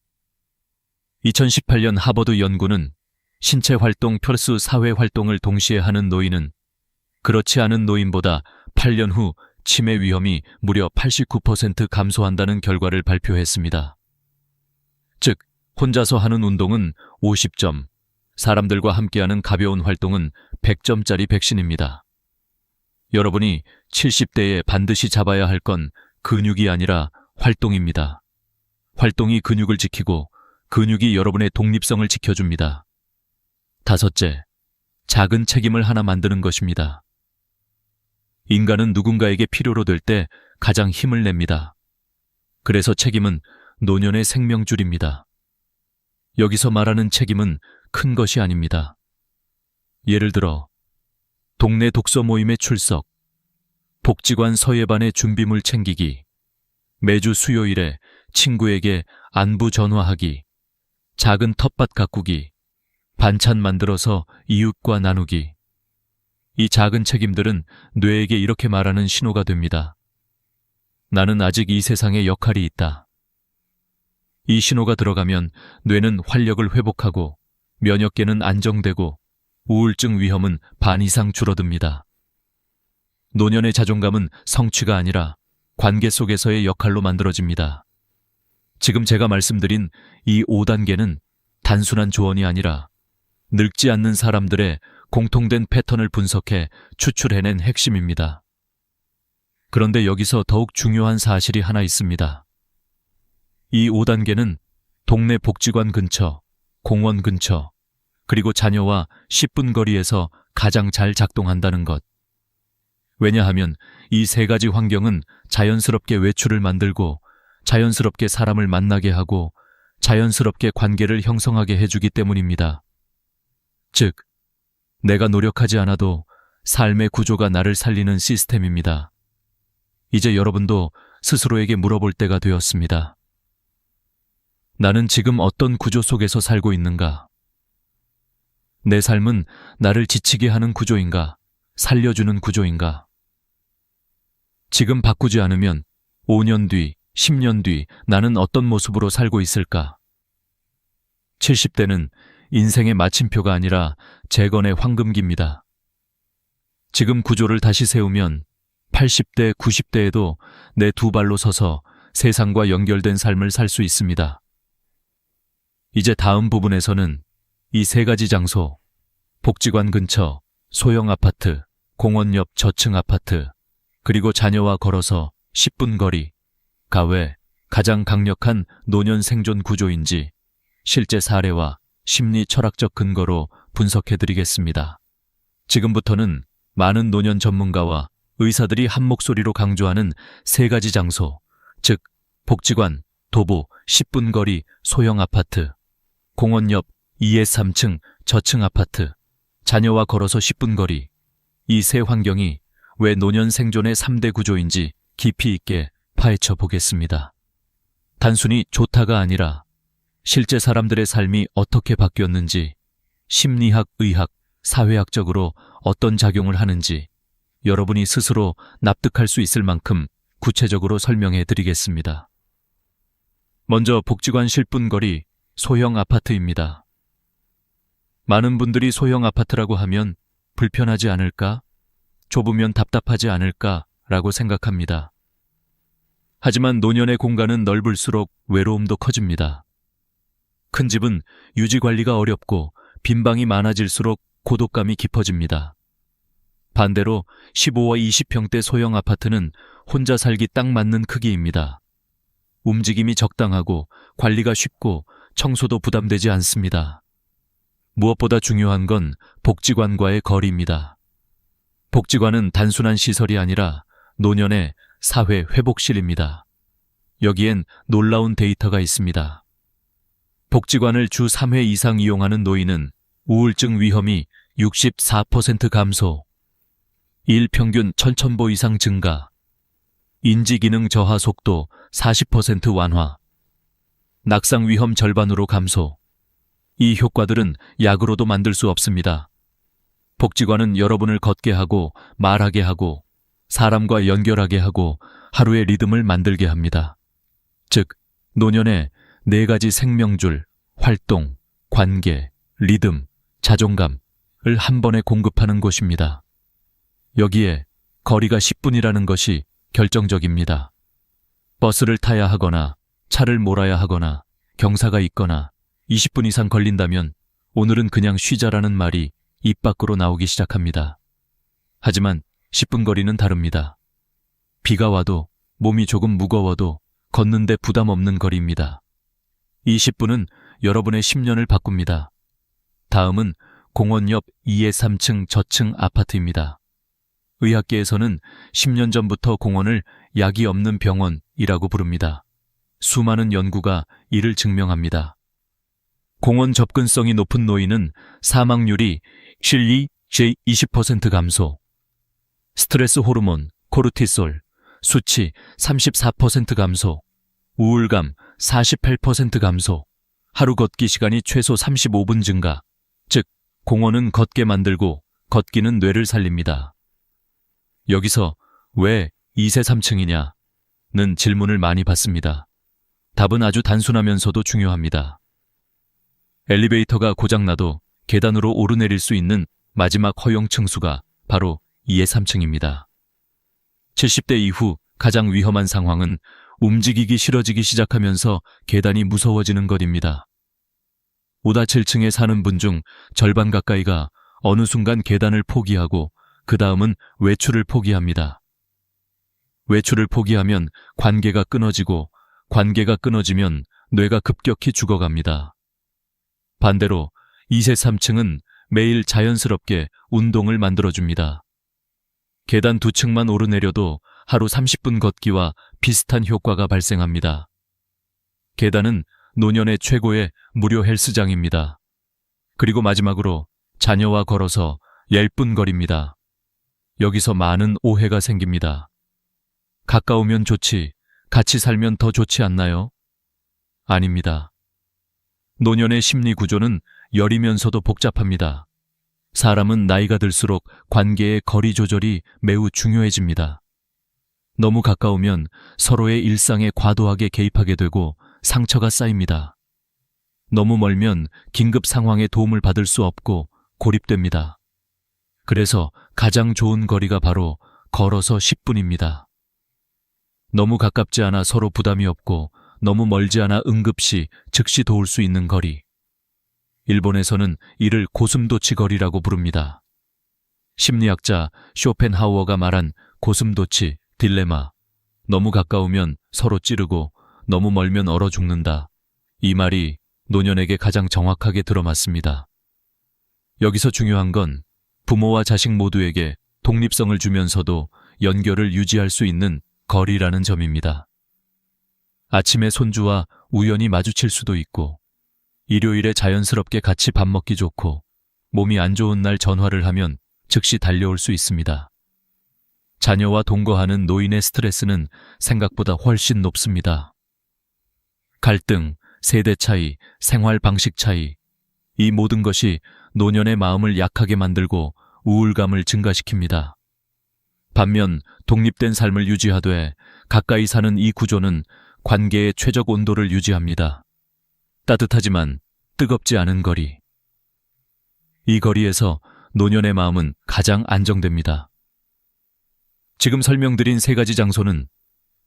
2018년 하버드 연구는 신체 활동 플러스 사회 활동을 동시에 하는 노인은 그렇지 않은 노인보다 8년 후 치매 위험이 무려 89% 감소한다는 결과를 발표했습니다. 즉, 혼자서 하는 운동은 50점, 사람들과 함께하는 가벼운 활동은 100점짜리 백신입니다. 여러분이 70대에 반드시 잡아야 할 건 근육이 아니라 활동입니다. 활동이 근육을 지키고 근육이 여러분의 독립성을 지켜줍니다. 다섯째, 작은 책임을 하나 만드는 것입니다. 인간은 누군가에게 필요로 될 때 가장 힘을 냅니다. 그래서 책임은 노년의 생명줄입니다. 여기서 말하는 책임은 큰 것이 아닙니다. 예를 들어 동네 독서 모임에 출석, 복지관 서예반의 준비물 챙기기, 매주 수요일에 친구에게 안부 전화하기, 작은 텃밭 가꾸기, 반찬 만들어서 이웃과 나누기. 이 작은 책임들은 뇌에게 이렇게 말하는 신호가 됩니다. 나는 아직 이 세상에 역할이 있다. 이 신호가 들어가면 뇌는 활력을 회복하고 면역계는 안정되고 우울증 위험은 반 이상 줄어듭니다. 노년의 자존감은 성취가 아니라 관계 속에서의 역할로 만들어집니다. 지금 제가 말씀드린 이 5단계는 단순한 조언이 아니라 늙지 않는 사람들의 공통된 패턴을 분석해 추출해낸 핵심입니다. 그런데 여기서 더욱 중요한 사실이 하나 있습니다. 이 5단계는 동네 복지관 근처, 공원 근처, 그리고 자녀와 10분 거리에서 가장 잘 작동한다는 것. 왜냐하면 이 세 가지 환경은 자연스럽게 외출을 만들고 자연스럽게 사람을 만나게 하고 자연스럽게 관계를 형성하게 해주기 때문입니다. 즉, 내가 노력하지 않아도 삶의 구조가 나를 살리는 시스템입니다. 이제 여러분도 스스로에게 물어볼 때가 되었습니다. 나는 지금 어떤 구조 속에서 살고 있는가? 내 삶은 나를 지치게 하는 구조인가? 살려주는 구조인가? 지금 바꾸지 않으면 5년 뒤, 10년 뒤 나는 어떤 모습으로 살고 있을까? 70대는 인생의 마침표가 아니라 재건의 황금기입니다. 지금 구조를 다시 세우면 80대, 90대에도 내 두 발로 서서 세상과 연결된 삶을 살 수 있습니다. 이제 다음 부분에서는 이 세 가지 장소, 복지관 근처, 소형 아파트, 공원 옆 저층 아파트, 그리고 자녀와 걸어서 10분 거리가 왜 가장 강력한 노년 생존 구조인지 실제 사례와 심리 철학적 근거로 분석해드리겠습니다. 지금부터는 많은 노년 전문가와 의사들이 한 목소리로 강조하는 세 가지 장소, 즉 복지관, 도보, 10분 거리, 소형 아파트, 공원 옆 2에서 3층 저층 아파트, 자녀와 걸어서 10분 거리, 이 세 환경이 왜 노년 생존의 3대 구조인지 깊이 있게 파헤쳐 보겠습니다. 단순히 좋다가 아니라 실제 사람들의 삶이 어떻게 바뀌었는지, 심리학, 의학, 사회학적으로 어떤 작용을 하는지 여러분이 스스로 납득할 수 있을 만큼 구체적으로 설명해 드리겠습니다. 먼저 복지관 10분 거리 소형 아파트입니다. 많은 분들이 소형 아파트라고 하면 불편하지 않을까? 좁으면 답답하지 않을까라고 생각합니다. 하지만 노년의 공간은 넓을수록 외로움도 커집니다. 큰 집은 유지 관리가 어렵고 빈 방이 많아질수록 고독감이 깊어집니다. 반대로 15와 20평대 소형 아파트는 혼자 살기 딱 맞는 크기입니다. 움직임이 적당하고 관리가 쉽고 청소도 부담되지 않습니다. 무엇보다 중요한 건 복지관과의 거리입니다. 복지관은 단순한 시설이 아니라 노년의 사회 회복실입니다. 여기엔 놀라운 데이터가 있습니다. 복지관을 주 3회 이상 이용하는 노인은 우울증 위험이 64% 감소, 일 평균 천천보 이상 증가, 인지기능 저하 속도 40% 완화, 낙상 위험 절반으로 감소. 이 효과들은 약으로도 만들 수 없습니다. 복지관은 여러분을 걷게 하고 말하게 하고 사람과 연결하게 하고 하루의 리듬을 만들게 합니다. 즉, 노년의 4가지 생명줄, 활동, 관계, 리듬, 자존감을 한 번에 공급하는 곳입니다. 여기에 거리가 10분이라는 것이 결정적입니다. 버스를 타야 하거나 차를 몰아야 하거나 경사가 있거나 20분 이상 걸린다면 오늘은 그냥 쉬자라는 말이 입 밖으로 나오기 시작합니다. 하지만 10분 거리는 다릅니다. 비가 와도 몸이 조금 무거워도 걷는데 부담 없는 거리입니다. 이 10분은 여러분의 10년을 바꿉니다. 다음은 공원 옆 2에서 3층 저층 아파트입니다. 의학계에서는 10년 전부터 공원을 약이 없는 병원이라고 부릅니다. 수많은 연구가 이를 증명합니다. 공원 접근성이 높은 노인은 사망률이 실리 제20% 감소, 스트레스 호르몬, 코르티솔, 수치 34% 감소, 우울감 48% 감소, 하루 걷기 시간이 최소 35분 증가, 즉 공원은 걷게 만들고 걷기는 뇌를 살립니다. 여기서 왜 2세 3층이냐는 질문을 많이 받습니다. 답은 아주 단순하면서도 중요합니다. 엘리베이터가 고장나도 계단으로 오르내릴 수 있는 마지막 허용 층수가 바로 2의 3층입니다. 70대 이후 가장 위험한 상황은 움직이기 싫어지기 시작하면서 계단이 무서워지는 것입니다. 5다 7층에 사는 분 중 절반 가까이가 어느 순간 계단을 포기하고 그 다음은 외출을 포기합니다. 외출을 포기하면 관계가 끊어지고 관계가 끊어지면 뇌가 급격히 죽어갑니다. 반대로 2세 3층은 매일 자연스럽게 운동을 만들어줍니다. 계단 2층만 오르내려도 하루 30분 걷기와 비슷한 효과가 발생합니다. 계단은 노년의 최고의 무료 헬스장입니다. 그리고 마지막으로 자녀와 걸어서 10분 거리입니다. 여기서 많은 오해가 생깁니다. 가까우면 좋지, 같이 살면 더 좋지 않나요? 아닙니다. 노년의 심리 구조는 여리면서도 복잡합니다. 사람은 나이가 들수록 관계의 거리 조절이 매우 중요해집니다. 너무 가까우면 서로의 일상에 과도하게 개입하게 되고 상처가 쌓입니다. 너무 멀면 긴급 상황에 도움을 받을 수 없고 고립됩니다. 그래서 가장 좋은 거리가 바로 걸어서 10분입니다. 너무 가깝지 않아 서로 부담이 없고 너무 멀지 않아 응급시 즉시 도울 수 있는 거리. 일본에서는 이를 고슴도치 거리라고 부릅니다. 심리학자 쇼펜하우어가 말한 고슴도치 딜레마. 너무 가까우면 서로 찌르고 너무 멀면 얼어 죽는다. 이 말이 노년에게 가장 정확하게 들어맞습니다. 여기서 중요한 건 부모와 자식 모두에게 독립성을 주면서도 연결을 유지할 수 있는 거리라는 점입니다. 아침에 손주와 우연히 마주칠 수도 있고, 일요일에 자연스럽게 같이 밥 먹기 좋고, 몸이 안 좋은 날 전화를 하면 즉시 달려올 수 있습니다. 자녀와 동거하는 노인의 스트레스는 생각보다 훨씬 높습니다. 갈등, 세대 차이, 생활 방식 차이, 이 모든 것이 노년의 마음을 약하게 만들고 우울감을 증가시킵니다. 반면 독립된 삶을 유지하되 가까이 사는 이 구조는 관계의 최적 온도를 유지합니다. 따뜻하지만 뜨겁지 않은 거리. 이 거리에서 노년의 마음은 가장 안정됩니다. 지금 설명드린 3가지 장소는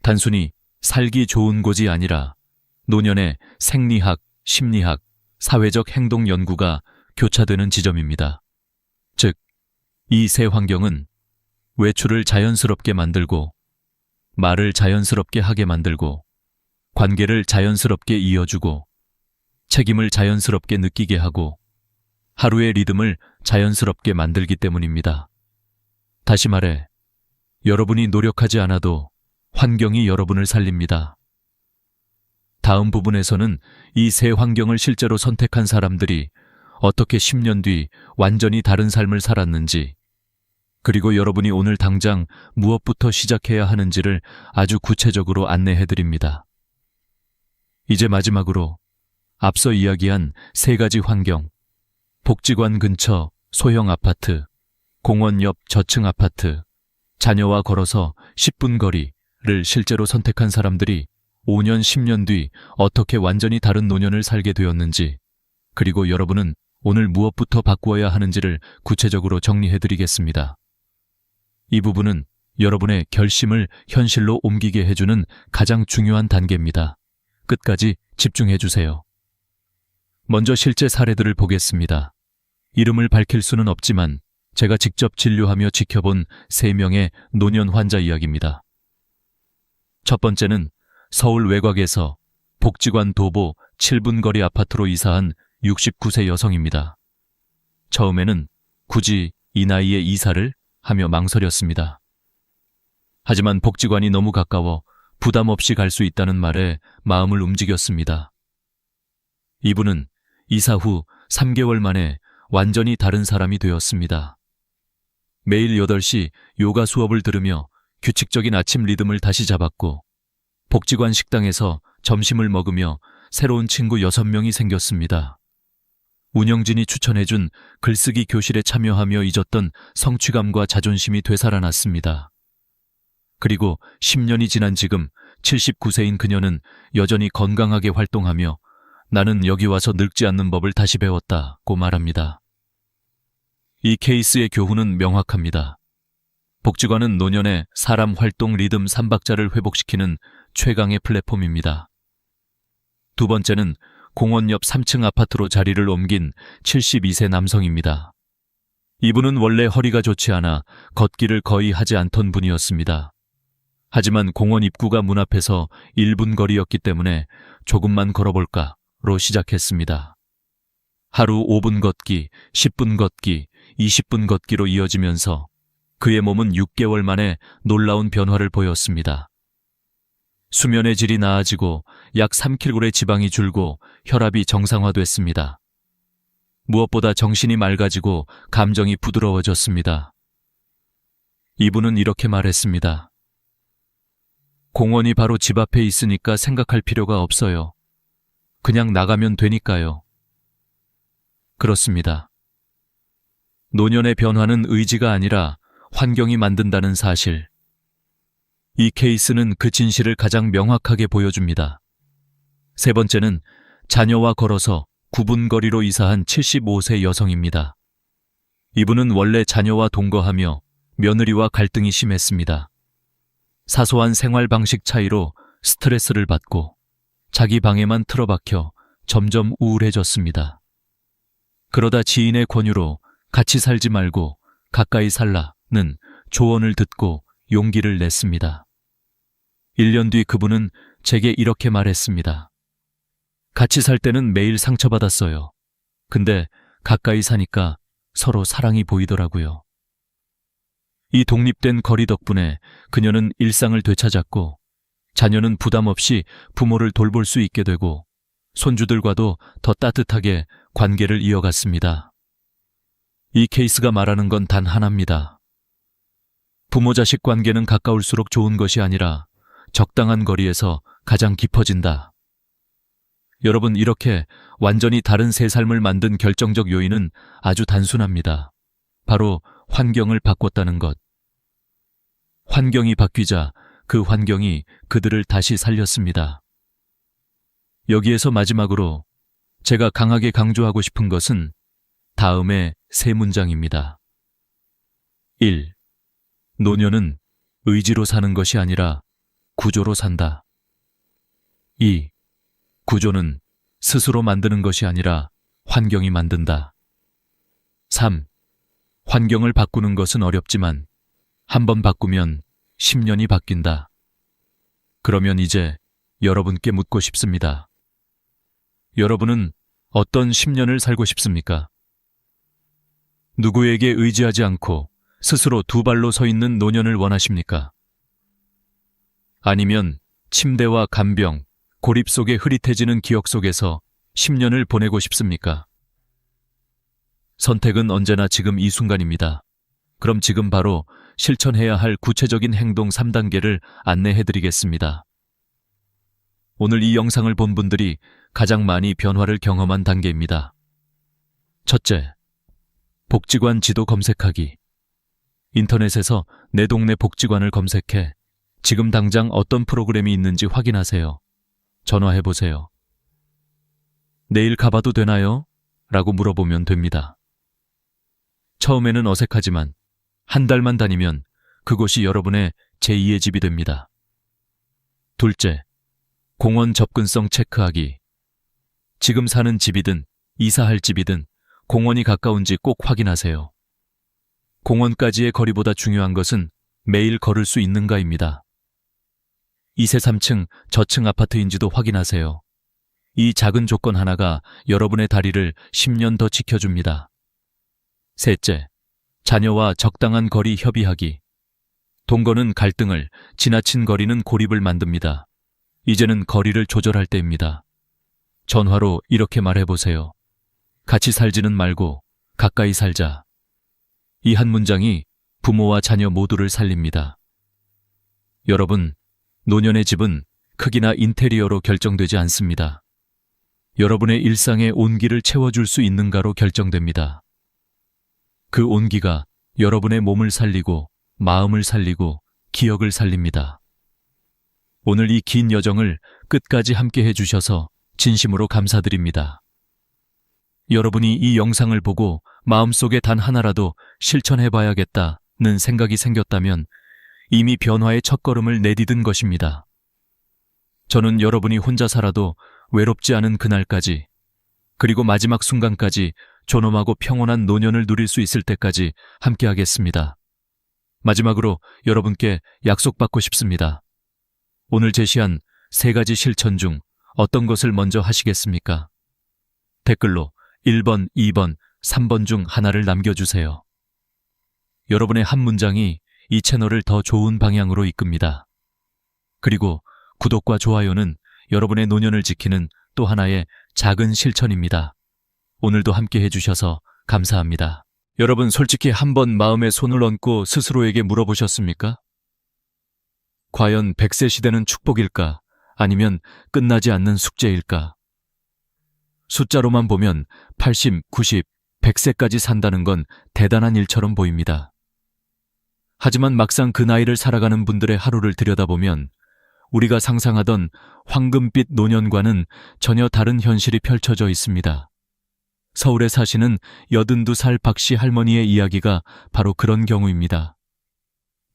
단순히 살기 좋은 곳이 아니라 노년의 생리학, 심리학, 사회적 행동 연구가 교차되는 지점입니다. 즉, 이 세 환경은 외출을 자연스럽게 만들고, 말을 자연스럽게 하게 만들고, 관계를 자연스럽게 이어주고, 책임을 자연스럽게 느끼게 하고, 하루의 리듬을 자연스럽게 만들기 때문입니다. 다시 말해, 여러분이 노력하지 않아도 환경이 여러분을 살립니다. 다음 부분에서는 이 세 환경을 실제로 선택한 사람들이 어떻게 10년 뒤 완전히 다른 삶을 살았는지, 그리고 여러분이 오늘 당장 무엇부터 시작해야 하는지를 아주 구체적으로 안내해드립니다. 이제 마지막으로 앞서 이야기한 3가지 환경, 복지관 근처 소형 아파트, 공원 옆 저층 아파트, 자녀와 걸어서 10분 거리를 실제로 선택한 사람들이 5년, 10년 뒤 어떻게 완전히 다른 노년을 살게 되었는지, 그리고 여러분은 오늘 무엇부터 바꾸어야 하는지를 구체적으로 정리해드리겠습니다. 이 부분은 여러분의 결심을 현실로 옮기게 해주는 가장 중요한 단계입니다. 끝까지 집중해주세요. 먼저 실제 사례들을 보겠습니다. 이름을 밝힐 수는 없지만 제가 직접 진료하며 지켜본 3명의 노년 환자 이야기입니다. 첫 번째는 서울 외곽에서 복지관 도보 7분 거리 아파트로 이사한 69세 여성입니다. 처음에는 굳이 이 나이에 이사를 하며 망설였습니다. 하지만 복지관이 너무 가까워 부담 없이 갈 수 있다는 말에 마음을 움직였습니다. 이분은 이사 후 3개월 만에 완전히 다른 사람이 되었습니다. 매일 8시 요가 수업을 들으며 규칙적인 아침 리듬을 다시 잡았고, 복지관 식당에서 점심을 먹으며 새로운 친구 6명이 생겼습니다. 운영진이 추천해준 글쓰기 교실에 참여하며 잊었던 성취감과 자존심이 되살아났습니다. 그리고 10년이 지난 지금 79세인 그녀는 여전히 건강하게 활동하며 나는 여기 와서 늙지 않는 법을 다시 배웠다고 말합니다. 이 케이스의 교훈은 명확합니다. 복지관은 노년의 사람 활동 리듬 3박자를 회복시키는 최강의 플랫폼입니다. 두 번째는 공원 옆 3층 아파트로 자리를 옮긴 72세 남성입니다. 이분은 원래 허리가 좋지 않아 걷기를 거의 하지 않던 분이었습니다. 하지만 공원 입구가 문 앞에서 1분 거리였기 때문에 조금만 걸어볼까로 시작했습니다. 하루 5분 걷기, 10분 걷기, 20분 걷기로 이어지면서 그의 몸은 6개월 만에 놀라운 변화를 보였습니다. 수면의 질이 나아지고 약 3kg의 지방이 줄고 혈압이 정상화됐습니다. 무엇보다 정신이 맑아지고 감정이 부드러워졌습니다. 이분은 이렇게 말했습니다. 공원이 바로 집 앞에 있으니까 생각할 필요가 없어요. 그냥 나가면 되니까요. 그렇습니다. 노년의 변화는 의지가 아니라 환경이 만든다는 사실. 이 케이스는 그 진실을 가장 명확하게 보여줍니다. 세 번째는 자녀와 걸어서 9분 거리로 이사한 75세 여성입니다. 이분은 원래 자녀와 동거하며 며느리와 갈등이 심했습니다. 사소한 생활 방식 차이로 스트레스를 받고 자기 방에만 틀어박혀 점점 우울해졌습니다. 그러다 지인의 권유로 같이 살지 말고 가까이 살라는 조언을 듣고 용기를 냈습니다. 1년 뒤 그분은 제게 이렇게 말했습니다. 같이 살 때는 매일 상처받았어요. 근데 가까이 사니까 서로 사랑이 보이더라고요. 이 독립된 거리 덕분에 그녀는 일상을 되찾았고 자녀는 부담 없이 부모를 돌볼 수 있게 되고 손주들과도 더 따뜻하게 관계를 이어갔습니다. 이 케이스가 말하는 건 단 하나입니다. 부모-자식 관계는 가까울수록 좋은 것이 아니라 적당한 거리에서 가장 깊어진다. 여러분, 이렇게 완전히 다른 새 삶을 만든 결정적 요인은 아주 단순합니다. 바로 환경을 바꿨다는 것. 환경이 바뀌자 그 환경이 그들을 다시 살렸습니다. 여기에서 마지막으로 제가 강하게 강조하고 싶은 것은 다음의 세 문장입니다. 1. 노년은 의지로 사는 것이 아니라 구조로 산다. 2. 구조는 스스로 만드는 것이 아니라 환경이 만든다. 3. 환경을 바꾸는 것은 어렵지만 한번 바꾸면 10년이 바뀐다. 그러면 이제 여러분께 묻고 싶습니다. 여러분은 어떤 10년을 살고 싶습니까? 누구에게 의지하지 않고 스스로 두 발로 서 있는 노년을 원하십니까? 아니면 침대와 간병, 고립 속에 흐릿해지는 기억 속에서 10년을 보내고 싶습니까? 선택은 언제나 지금 이 순간입니다. 그럼 지금 바로 실천해야 할 구체적인 행동 3단계를 안내해드리겠습니다. 오늘 이 영상을 본 분들이 가장 많이 변화를 경험한 단계입니다. 첫째, 복지관 지도 검색하기. 인터넷에서 내 동네 복지관을 검색해 지금 당장 어떤 프로그램이 있는지 확인하세요. 전화해보세요. 내일 가봐도 되나요? 라고 물어보면 됩니다. 처음에는 어색하지만 한 달만 다니면 그곳이 여러분의 제2의 집이 됩니다. 둘째, 공원 접근성 체크하기. 지금 사는 집이든 이사할 집이든 공원이 가까운지 꼭 확인하세요. 공원까지의 거리보다 중요한 것은 매일 걸을 수 있는가입니다. 2세 3층 저층 아파트인지도 확인하세요. 이 작은 조건 하나가 여러분의 다리를 10년 더 지켜줍니다. 셋째, 자녀와 적당한 거리 협의하기. 동거는 갈등을, 지나친 거리는 고립을 만듭니다. 이제는 거리를 조절할 때입니다. 전화로 이렇게 말해보세요. 같이 살지는 말고 가까이 살자. 이 한 문장이 부모와 자녀 모두를 살립니다. 여러분, 노년의 집은 크기나 인테리어로 결정되지 않습니다. 여러분의 일상의 온기를 채워줄 수 있는가로 결정됩니다. 그 온기가 여러분의 몸을 살리고 마음을 살리고 기억을 살립니다. 오늘 이 긴 여정을 끝까지 함께 해주셔서 진심으로 감사드립니다. 여러분이 이 영상을 보고 마음속에 단 하나라도 실천해봐야겠다는 생각이 생겼다면 이미 변화의 첫걸음을 내디딘 것입니다. 저는 여러분이 혼자 살아도 외롭지 않은 그날까지, 그리고 마지막 순간까지 존엄하고 평온한 노년을 누릴 수 있을 때까지 함께하겠습니다. 마지막으로 여러분께 약속받고 싶습니다. 오늘 제시한 3가지 실천 중 어떤 것을 먼저 하시겠습니까? 댓글로 1번, 2번, 3번 중 하나를 남겨주세요. 여러분의 한 문장이 이 채널을 더 좋은 방향으로 이끕니다. 그리고 구독과 좋아요는 여러분의 노년을 지키는 또 하나의 작은 실천입니다. 오늘도 함께 해주셔서 감사합니다. 여러분 솔직히 한번 마음에 손을 얹고 스스로에게 물어보셨습니까? 과연 100세 시대는 축복일까? 아니면 끝나지 않는 숙제일까? 숫자로만 보면 80, 90, 100세까지 산다는 건 대단한 일처럼 보입니다. 하지만 막상 그 나이를 살아가는 분들의 하루를 들여다보면 우리가 상상하던 황금빛 노년과는 전혀 다른 현실이 펼쳐져 있습니다. 서울에 사시는 82살 박씨 할머니의 이야기가 바로 그런 경우입니다.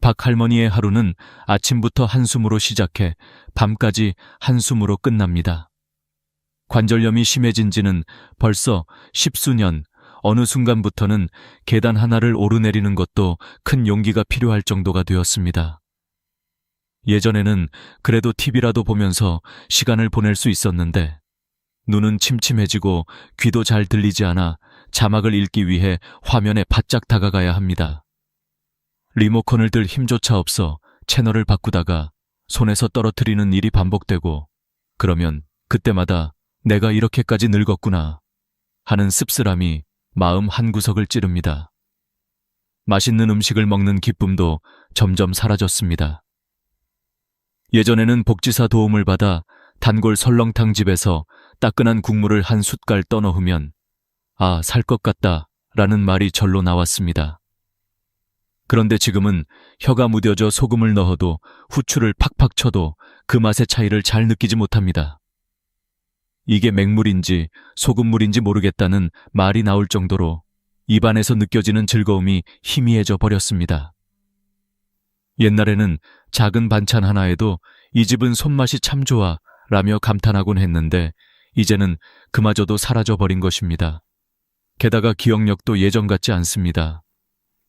박 할머니의 하루는 아침부터 한숨으로 시작해 밤까지 한숨으로 끝납니다. 관절염이 심해진 지는 벌써 10수년, 어느 순간부터는 계단 하나를 오르내리는 것도 큰 용기가 필요할 정도가 되었습니다. 예전에는 그래도 TV라도 보면서 시간을 보낼 수 있었는데 눈은 침침해지고 귀도 잘 들리지 않아 자막을 읽기 위해 화면에 바짝 다가가야 합니다. 리모컨을 들 힘조차 없어 채널을 바꾸다가 손에서 떨어뜨리는 일이 반복되고 그러면 그때마다 내가 이렇게까지 늙었구나 하는 씁쓸함이 마음 한구석을 찌릅니다. 맛있는 음식을 먹는 기쁨도 점점 사라졌습니다. 예전에는 복지사 도움을 받아 단골 설렁탕 집에서 따끈한 국물을 한 숟갈 떠넣으면 아, 살 것 같다 라는 말이 절로 나왔습니다. 그런데 지금은 혀가 무뎌져 소금을 넣어도 후추를 팍팍 쳐도 그 맛의 차이를 잘 느끼지 못합니다. 이게 맹물인지 소금물인지 모르겠다는 말이 나올 정도로 입안에서 느껴지는 즐거움이 희미해져 버렸습니다. 옛날에는 작은 반찬 하나에도 이 집은 손맛이 참 좋아 라며 감탄하곤 했는데 이제는 그마저도 사라져버린 것입니다. 게다가 기억력도 예전 같지 않습니다.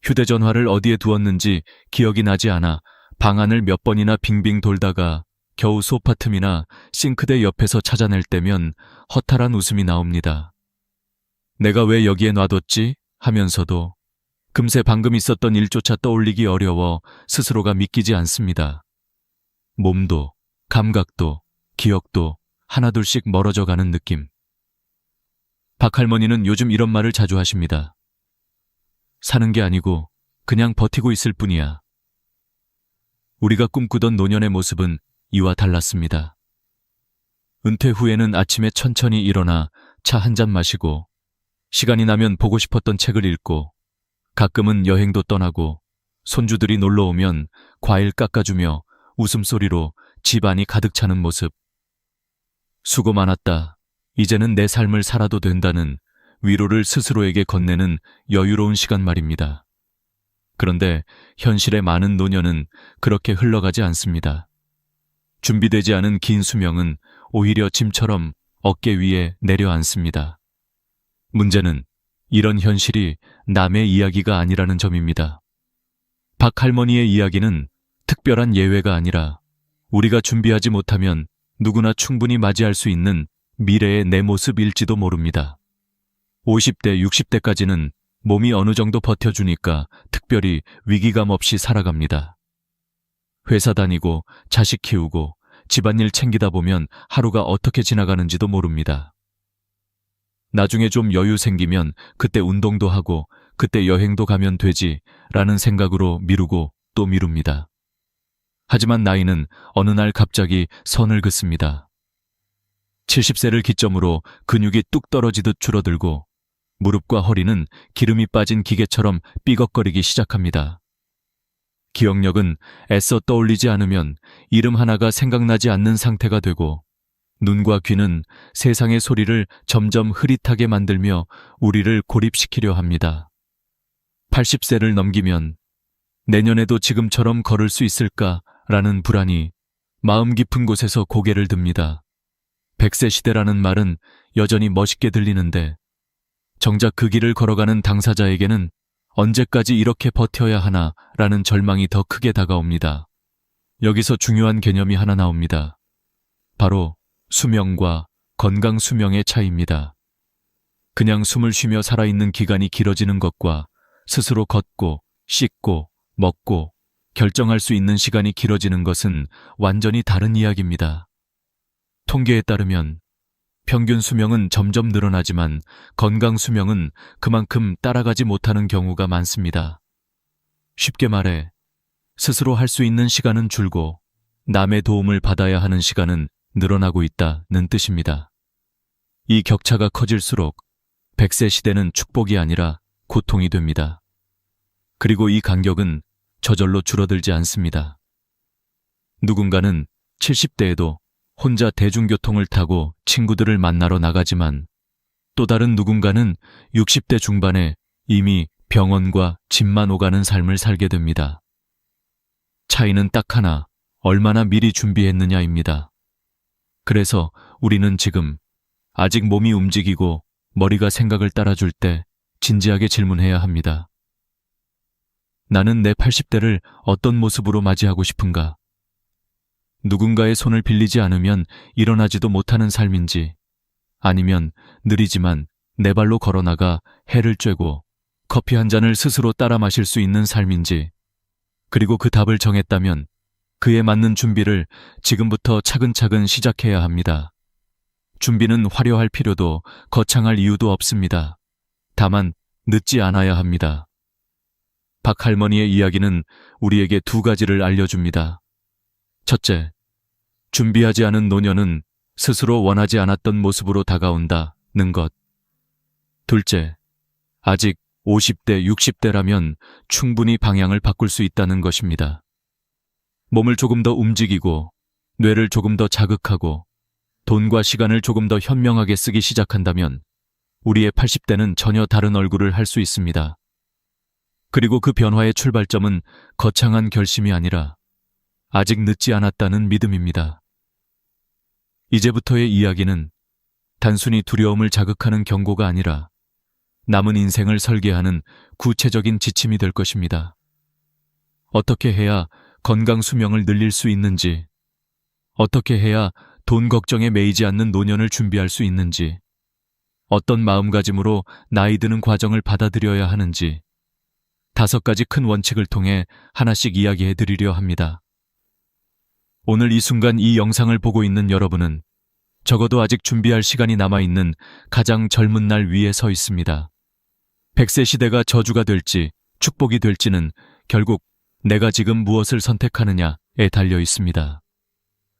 휴대전화를 어디에 두었는지 기억이 나지 않아 방 안을 몇 번이나 빙빙 돌다가 겨우 소파 틈이나 싱크대 옆에서 찾아낼 때면 허탈한 웃음이 나옵니다. 내가 왜 여기에 놔뒀지? 하면서도 금세 방금 있었던 일조차 떠올리기 어려워 스스로가 믿기지 않습니다. 몸도, 감각도, 기억도 하나둘씩 멀어져 가는 느낌. 박 할머니는 요즘 이런 말을 자주 하십니다. 사는 게 아니고 그냥 버티고 있을 뿐이야. 우리가 꿈꾸던 노년의 모습은 이와 달랐습니다. 은퇴 후에는 아침에 천천히 일어나 차 한 잔 마시고 시간이 나면 보고 싶었던 책을 읽고 가끔은 여행도 떠나고 손주들이 놀러 오면 과일 깎아주며 웃음소리로 집안이 가득 차는 모습. 수고 많았다. 이제는 내 삶을 살아도 된다는 위로를 스스로에게 건네는 여유로운 시간 말입니다. 그런데 현실의 많은 노년은 그렇게 흘러가지 않습니다. 준비되지 않은 긴 수명은 오히려 짐처럼 어깨 위에 내려앉습니다. 문제는 이런 현실이 남의 이야기가 아니라는 점입니다. 박 할머니의 이야기는 특별한 예외가 아니라 우리가 준비하지 못하면 누구나 충분히 맞이할 수 있는 미래의 내 모습일지도 모릅니다. 50대, 60대까지는 몸이 어느 정도 버텨주니까 특별히 위기감 없이 살아갑니다. 회사 다니고 자식 키우고 집안일 챙기다 보면 하루가 어떻게 지나가는지도 모릅니다. 나중에 좀 여유 생기면 그때 운동도 하고 그때 여행도 가면 되지 라는 생각으로 미루고 또 미룹니다. 하지만 나이는 어느 날 갑자기 선을 긋습니다. 70세를 기점으로 근육이 뚝 떨어지듯 줄어들고 무릎과 허리는 기름이 빠진 기계처럼 삐걱거리기 시작합니다. 기억력은 애써 떠올리지 않으면 이름 하나가 생각나지 않는 상태가 되고 눈과 귀는 세상의 소리를 점점 흐릿하게 만들며 우리를 고립시키려 합니다. 80세를 넘기면 내년에도 지금처럼 걸을 수 있을까라는 불안이 마음 깊은 곳에서 고개를 듭니다. 100세 시대라는 말은 여전히 멋있게 들리는데 정작 그 길을 걸어가는 당사자에게는 언제까지 이렇게 버텨야 하나라는 절망이 더 크게 다가옵니다. 여기서 중요한 개념이 하나 나옵니다. 바로 수명과 건강 수명의 차이입니다. 그냥 숨을 쉬며 살아있는 기간이 길어지는 것과 스스로 걷고, 씻고, 먹고, 결정할 수 있는 시간이 길어지는 것은 완전히 다른 이야기입니다. 통계에 따르면 평균 수명은 점점 늘어나지만 건강 수명은 그만큼 따라가지 못하는 경우가 많습니다. 쉽게 말해 스스로 할 수 있는 시간은 줄고 남의 도움을 받아야 하는 시간은 늘어나고 있다는 뜻입니다. 이 격차가 커질수록 100세 시대는 축복이 아니라 고통이 됩니다. 그리고 이 간격은 저절로 줄어들지 않습니다. 누군가는 70대에도 혼자 대중교통을 타고 친구들을 만나러 나가지만 또 다른 누군가는 60대 중반에 이미 병원과 집만 오가는 삶을 살게 됩니다. 차이는 딱 하나, 얼마나 미리 준비했느냐입니다. 그래서 우리는 지금 아직 몸이 움직이고 머리가 생각을 따라줄 때 진지하게 질문해야 합니다. 나는 내 80대를 어떤 모습으로 맞이하고 싶은가? 누군가의 손을 빌리지 않으면 일어나지도 못하는 삶인지, 아니면 느리지만 내 발로 걸어나가 해를 쬐고 커피 한 잔을 스스로 따라 마실 수 있는 삶인지, 그리고 그 답을 정했다면 그에 맞는 준비를 지금부터 차근차근 시작해야 합니다. 준비는 화려할 필요도 거창할 이유도 없습니다. 다만 늦지 않아야 합니다. 박 할머니의 이야기는 우리에게 두 가지를 알려줍니다. 첫째, 준비하지 않은 노년은 스스로 원하지 않았던 모습으로 다가온다는 것. 둘째, 아직 50대, 60대라면 충분히 방향을 바꿀 수 있다는 것입니다. 몸을 조금 더 움직이고, 뇌를 조금 더 자극하고, 돈과 시간을 조금 더 현명하게 쓰기 시작한다면 우리의 80대는 전혀 다른 얼굴을 할 수 있습니다. 그리고 그 변화의 출발점은 거창한 결심이 아니라 아직 늦지 않았다는 믿음입니다. 이제부터의 이야기는 단순히 두려움을 자극하는 경고가 아니라 남은 인생을 설계하는 구체적인 지침이 될 것입니다. 어떻게 해야 건강 수명을 늘릴 수 있는지, 어떻게 해야 돈 걱정에 매이지 않는 노년을 준비할 수 있는지, 어떤 마음가짐으로 나이 드는 과정을 받아들여야 하는지, 5가지 큰 원칙을 통해 하나씩 이야기해 드리려 합니다. 오늘 이 순간 이 영상을 보고 있는 여러분은 적어도 아직 준비할 시간이 남아있는 가장 젊은 날 위에 서 있습니다. 100세 시대가 저주가 될지 축복이 될지는 결국 내가 지금 무엇을 선택하느냐에 달려 있습니다.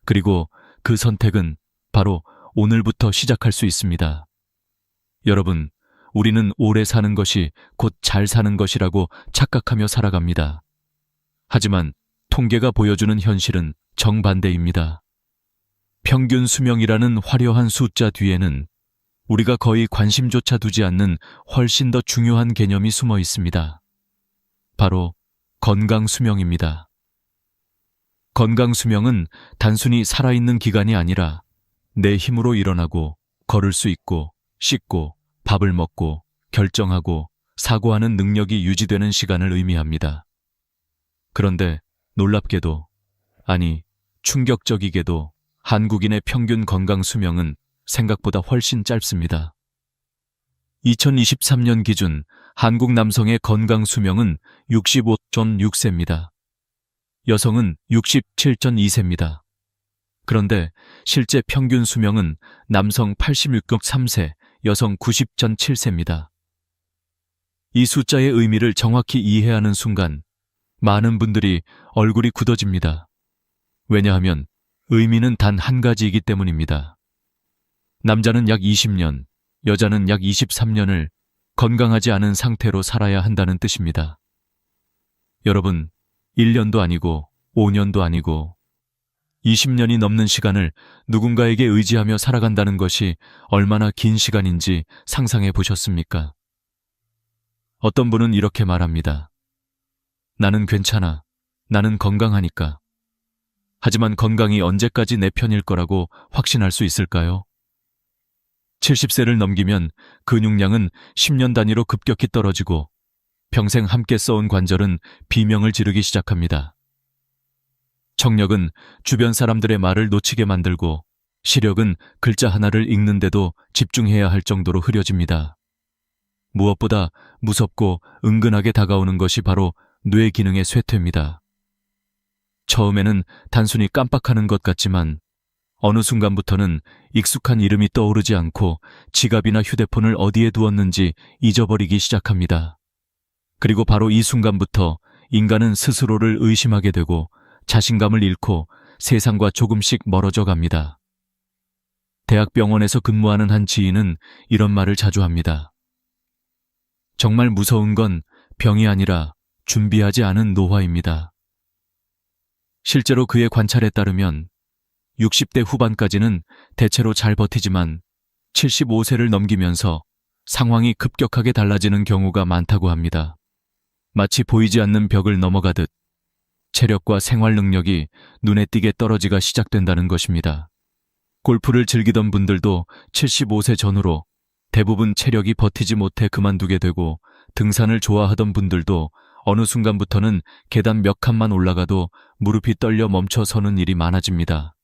그리고 그 선택은 바로 오늘부터 시작할 수 있습니다. 여러분, 우리는 오래 사는 것이 곧 잘 사는 것이라고 착각하며 살아갑니다. 하지만 통계가 보여주는 현실은 정반대입니다. 평균 수명이라는 화려한 숫자 뒤에는 우리가 거의 관심조차 두지 않는 훨씬 더 중요한 개념이 숨어 있습니다. 바로 건강 수명입니다. 건강 수명은 단순히 살아있는 기간이 아니라 내 힘으로 일어나고 걸을 수 있고 씻고 밥을 먹고 결정하고 사고하는 능력이 유지되는 시간을 의미합니다. 그런데 놀랍게도, 아니 충격적이게도 한국인의 평균 건강 수명은 생각보다 훨씬 짧습니다. 2023년 기준 한국 남성의 건강 수명은 65.6세입니다. 여성은 67.2세입니다. 그런데 실제 평균 수명은 남성 86.3세, 여성 90.7세입니다. 이 숫자의 의미를 정확히 이해하는 순간 많은 분들이 얼굴이 굳어집니다. 왜냐하면 의미는 단 한 가지이기 때문입니다. 남자는 약 20년, 여자는 약 23년을 건강하지 않은 상태로 살아야 한다는 뜻입니다. 여러분, 1년도 아니고 5년도 아니고 20년이 넘는 시간을 누군가에게 의지하며 살아간다는 것이 얼마나 긴 시간인지 상상해 보셨습니까? 어떤 분은 이렇게 말합니다. 나는 괜찮아. 나는 건강하니까. 하지만 건강이 언제까지 내 편일 거라고 확신할 수 있을까요? 70세를 넘기면 근육량은 10년 단위로 급격히 떨어지고 평생 함께 써온 관절은 비명을 지르기 시작합니다. 청력은 주변 사람들의 말을 놓치게 만들고 시력은 글자 하나를 읽는데도 집중해야 할 정도로 흐려집니다. 무엇보다 무섭고 은근하게 다가오는 것이 바로 뇌 기능의 쇠퇴입니다. 처음에는 단순히 깜빡하는 것 같지만 어느 순간부터는 익숙한 이름이 떠오르지 않고 지갑이나 휴대폰을 어디에 두었는지 잊어버리기 시작합니다. 그리고 바로 이 순간부터 인간은 스스로를 의심하게 되고 자신감을 잃고 세상과 조금씩 멀어져 갑니다. 대학병원에서 근무하는 한 지인은 이런 말을 자주 합니다. 정말 무서운 건 병이 아니라 준비하지 않은 노화입니다. 실제로 그의 관찰에 따르면 60대 후반까지는 대체로 잘 버티지만 75세를 넘기면서 상황이 급격하게 달라지는 경우가 많다고 합니다. 마치 보이지 않는 벽을 넘어가듯 체력과 생활 능력이 눈에 띄게 떨어지기가 시작된다는 것입니다. 골프를 즐기던 분들도 75세 전후로 대부분 체력이 버티지 못해 그만두게 되고, 등산을 좋아하던 분들도 어느 순간부터는 계단 몇 칸만 올라가도 무릎이 떨려 멈춰 서는 일이 많아집니다.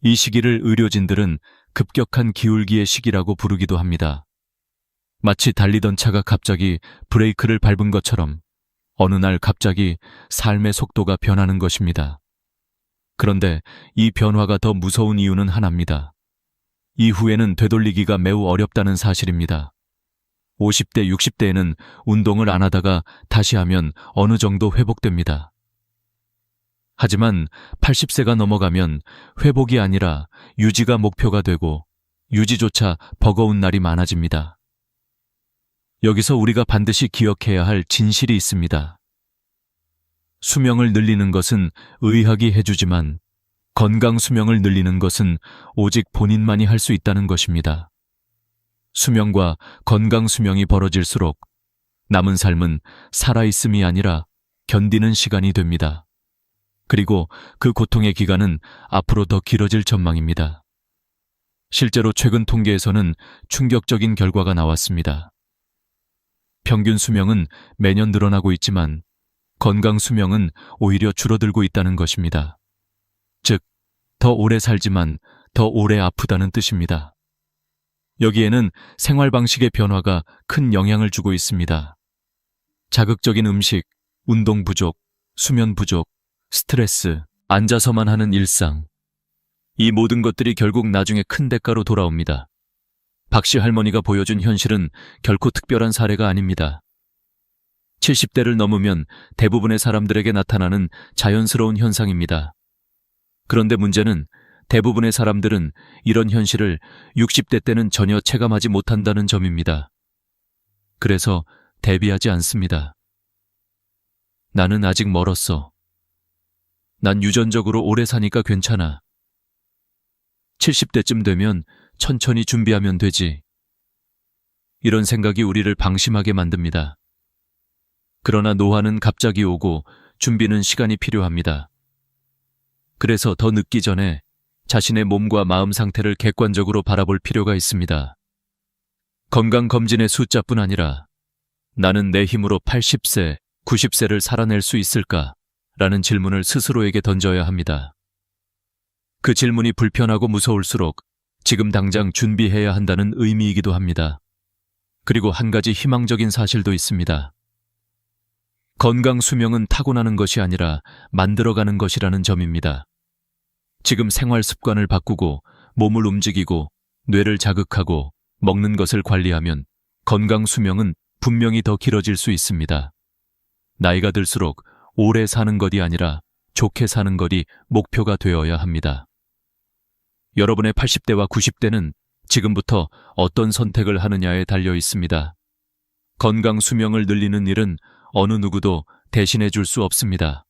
이 시기를 의료진들은 급격한 기울기의 시기라고 부르기도 합니다. 마치 달리던 차가 갑자기 브레이크를 밟은 것처럼 어느 날 갑자기 삶의 속도가 변하는 것입니다. 그런데 이 변화가 더 무서운 이유는 하나입니다. 이후에는 되돌리기가 매우 어렵다는 사실입니다. 50대, 60대에는 운동을 안 하다가 다시 하면 어느 정도 회복됩니다. 하지만 80세가 넘어가면 회복이 아니라 유지가 목표가 되고 유지조차 버거운 날이 많아집니다. 여기서 우리가 반드시 기억해야 할 진실이 있습니다. 수명을 늘리는 것은 의학이 해주지만 건강 수명을 늘리는 것은 오직 본인만이 할 수 있다는 것입니다. 수명과 건강 수명이 벌어질수록 남은 삶은 살아있음이 아니라 견디는 시간이 됩니다. 그리고 그 고통의 기간은 앞으로 더 길어질 전망입니다. 실제로 최근 통계에서는 충격적인 결과가 나왔습니다. 평균 수명은 매년 늘어나고 있지만 건강 수명은 오히려 줄어들고 있다는 것입니다. 즉, 더 오래 살지만 더 오래 아프다는 뜻입니다. 여기에는 생활 방식의 변화가 큰 영향을 주고 있습니다. 자극적인 음식, 운동 부족, 수면 부족, 스트레스, 앉아서만 하는 일상. 이 모든 것들이 결국 나중에 큰 대가로 돌아옵니다. 박씨 할머니가 보여준 현실은 결코 특별한 사례가 아닙니다. 70대를 넘으면 대부분의 사람들에게 나타나는 자연스러운 현상입니다. 그런데 문제는 대부분의 사람들은 이런 현실을 60대 때는 전혀 체감하지 못한다는 점입니다. 그래서 대비하지 않습니다. 나는 아직 멀었어. 난 유전적으로 오래 사니까 괜찮아. 70대쯤 되면 천천히 준비하면 되지. 이런 생각이 우리를 방심하게 만듭니다. 그러나 노화는 갑자기 오고 준비는 시간이 필요합니다. 그래서 더 늦기 전에 자신의 몸과 마음 상태를 객관적으로 바라볼 필요가 있습니다. 건강검진의 숫자뿐 아니라 나는 내 힘으로 80세, 90세를 살아낼 수 있을까? 라는 질문을 스스로에게 던져야 합니다. 그 질문이 불편하고 무서울수록 지금 당장 준비해야 한다는 의미이기도 합니다. 그리고 한 가지 희망적인 사실도 있습니다. 건강 수명은 타고나는 것이 아니라 만들어가는 것이라는 점입니다. 지금 생활 습관을 바꾸고 몸을 움직이고 뇌를 자극하고 먹는 것을 관리하면 건강 수명은 분명히 더 길어질 수 있습니다. 나이가 들수록 오래 사는 것이 아니라 좋게 사는 것이 목표가 되어야 합니다. 여러분의 80대와 90대는 지금부터 어떤 선택을 하느냐에 달려 있습니다. 건강 수명을 늘리는 일은 어느 누구도 대신해 줄 수 없습니다.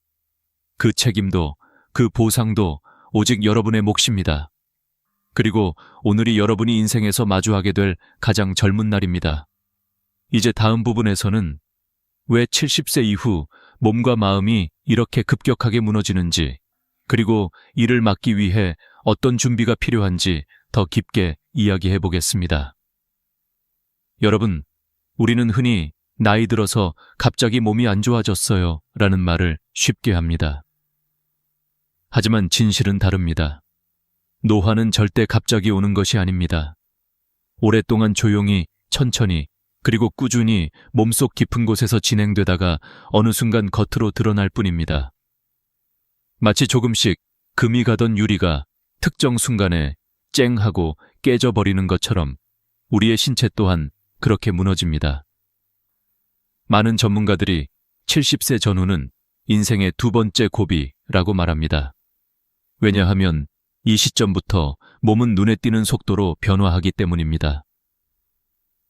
그 책임도 그 보상도 오직 여러분의 몫입니다. 그리고 오늘이 여러분이 인생에서 마주하게 될 가장 젊은 날입니다. 이제 다음 부분에서는 왜 70세 이후 몸과 마음이 이렇게 급격하게 무너지는지, 그리고 이를 막기 위해 어떤 준비가 필요한지 더 깊게 이야기해 보겠습니다. 여러분, 우리는 흔히 나이 들어서 갑자기 몸이 안 좋아졌어요 라는 말을 쉽게 합니다. 하지만 진실은 다릅니다. 노화는 절대 갑자기 오는 것이 아닙니다. 오랫동안 조용히, 천천히, 그리고 꾸준히 몸속 깊은 곳에서 진행되다가 어느 순간 겉으로 드러날 뿐입니다. 마치 조금씩 금이 가던 유리가 특정 순간에 쨍 하고 깨져버리는 것처럼 우리의 신체 또한 그렇게 무너집니다. 많은 전문가들이 70세 전후는 인생의 두 번째 고비라고 말합니다. 왜냐하면 이 시점부터 몸은 눈에 띄는 속도로 변화하기 때문입니다.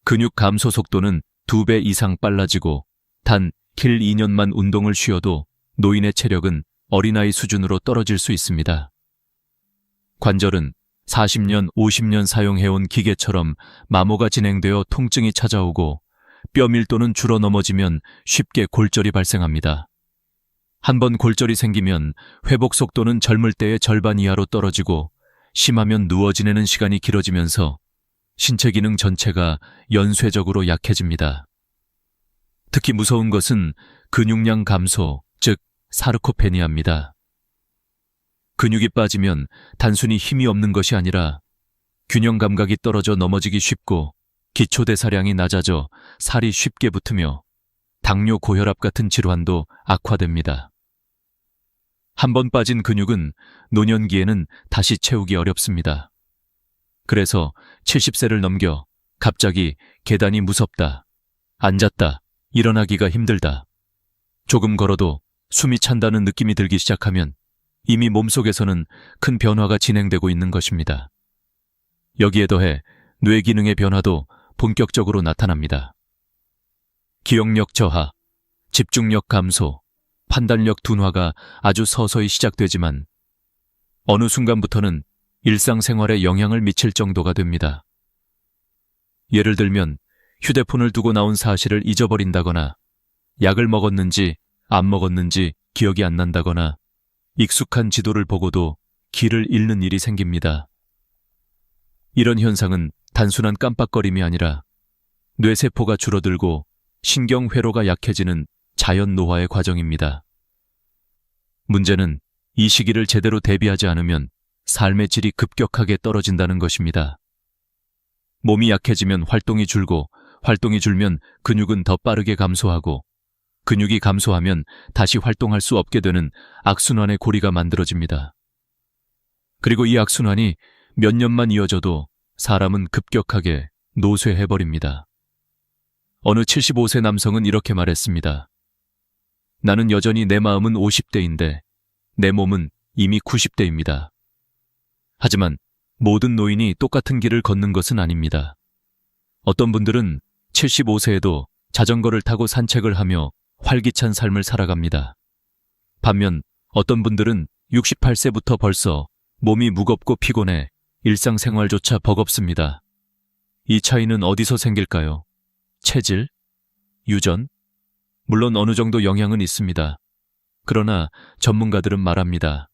근육 감소 속도는 2배 이상 빨라지고 단 길 2년만 운동을 쉬어도 노인의 체력은 어린아이 수준으로 떨어질 수 있습니다. 관절은 40년, 50년 사용해온 기계처럼 마모가 진행되어 통증이 찾아오고 뼈 밀도는 줄어 넘어지면 쉽게 골절이 발생합니다. 한번 골절이 생기면 회복 속도는 젊을 때의 절반 이하로 떨어지고 심하면 누워 지내는 시간이 길어지면서 신체 기능 전체가 연쇄적으로 약해집니다. 특히 무서운 것은 근육량 감소, 즉 사르코페니아입니다. 근육이 빠지면 단순히 힘이 없는 것이 아니라 균형 감각이 떨어져 넘어지기 쉽고 기초대사량이 낮아져 살이 쉽게 붙으며 당뇨, 고혈압 같은 질환도 악화됩니다. 한번 빠진 근육은 노년기에는 다시 채우기 어렵습니다. 그래서 70세를 넘겨 갑자기 계단이 무섭다, 앉았다, 일어나기가 힘들다, 조금 걸어도 숨이 찬다는 느낌이 들기 시작하면 이미 몸속에서는 큰 변화가 진행되고 있는 것입니다. 여기에 더해 뇌 기능의 변화도 본격적으로 나타납니다. 기억력 저하, 집중력 감소, 판단력 둔화가 아주 서서히 시작되지만 어느 순간부터는 일상생활에 영향을 미칠 정도가 됩니다. 예를 들면 휴대폰을 두고 나온 사실을 잊어버린다거나 약을 먹었는지 안 먹었는지 기억이 안 난다거나 익숙한 지도를 보고도 길을 잃는 일이 생깁니다. 이런 현상은 단순한 깜빡거림이 아니라 뇌세포가 줄어들고 신경회로가 약해지는 자연 노화의 과정입니다. 문제는 이 시기를 제대로 대비하지 않으면 삶의 질이 급격하게 떨어진다는 것입니다. 몸이 약해지면 활동이 줄고 활동이 줄면 근육은 더 빠르게 감소하고 근육이 감소하면 다시 활동할 수 없게 되는 악순환의 고리가 만들어집니다. 그리고 이 악순환이 몇 년만 이어져도 사람은 급격하게 노쇠해버립니다. 어느 75세 남성은 이렇게 말했습니다. 나는 여전히 내 마음은 50대인데 내 몸은 이미 90대입니다. 하지만 모든 노인이 똑같은 길을 걷는 것은 아닙니다. 어떤 분들은 75세에도 자전거를 타고 산책을 하며 활기찬 삶을 살아갑니다. 반면 어떤 분들은 68세부터 벌써 몸이 무겁고 피곤해 일상생활조차 버겁습니다. 이 차이는 어디서 생길까요? 체질? 유전? 물론 어느 정도 영향은 있습니다. 그러나 전문가들은 말합니다.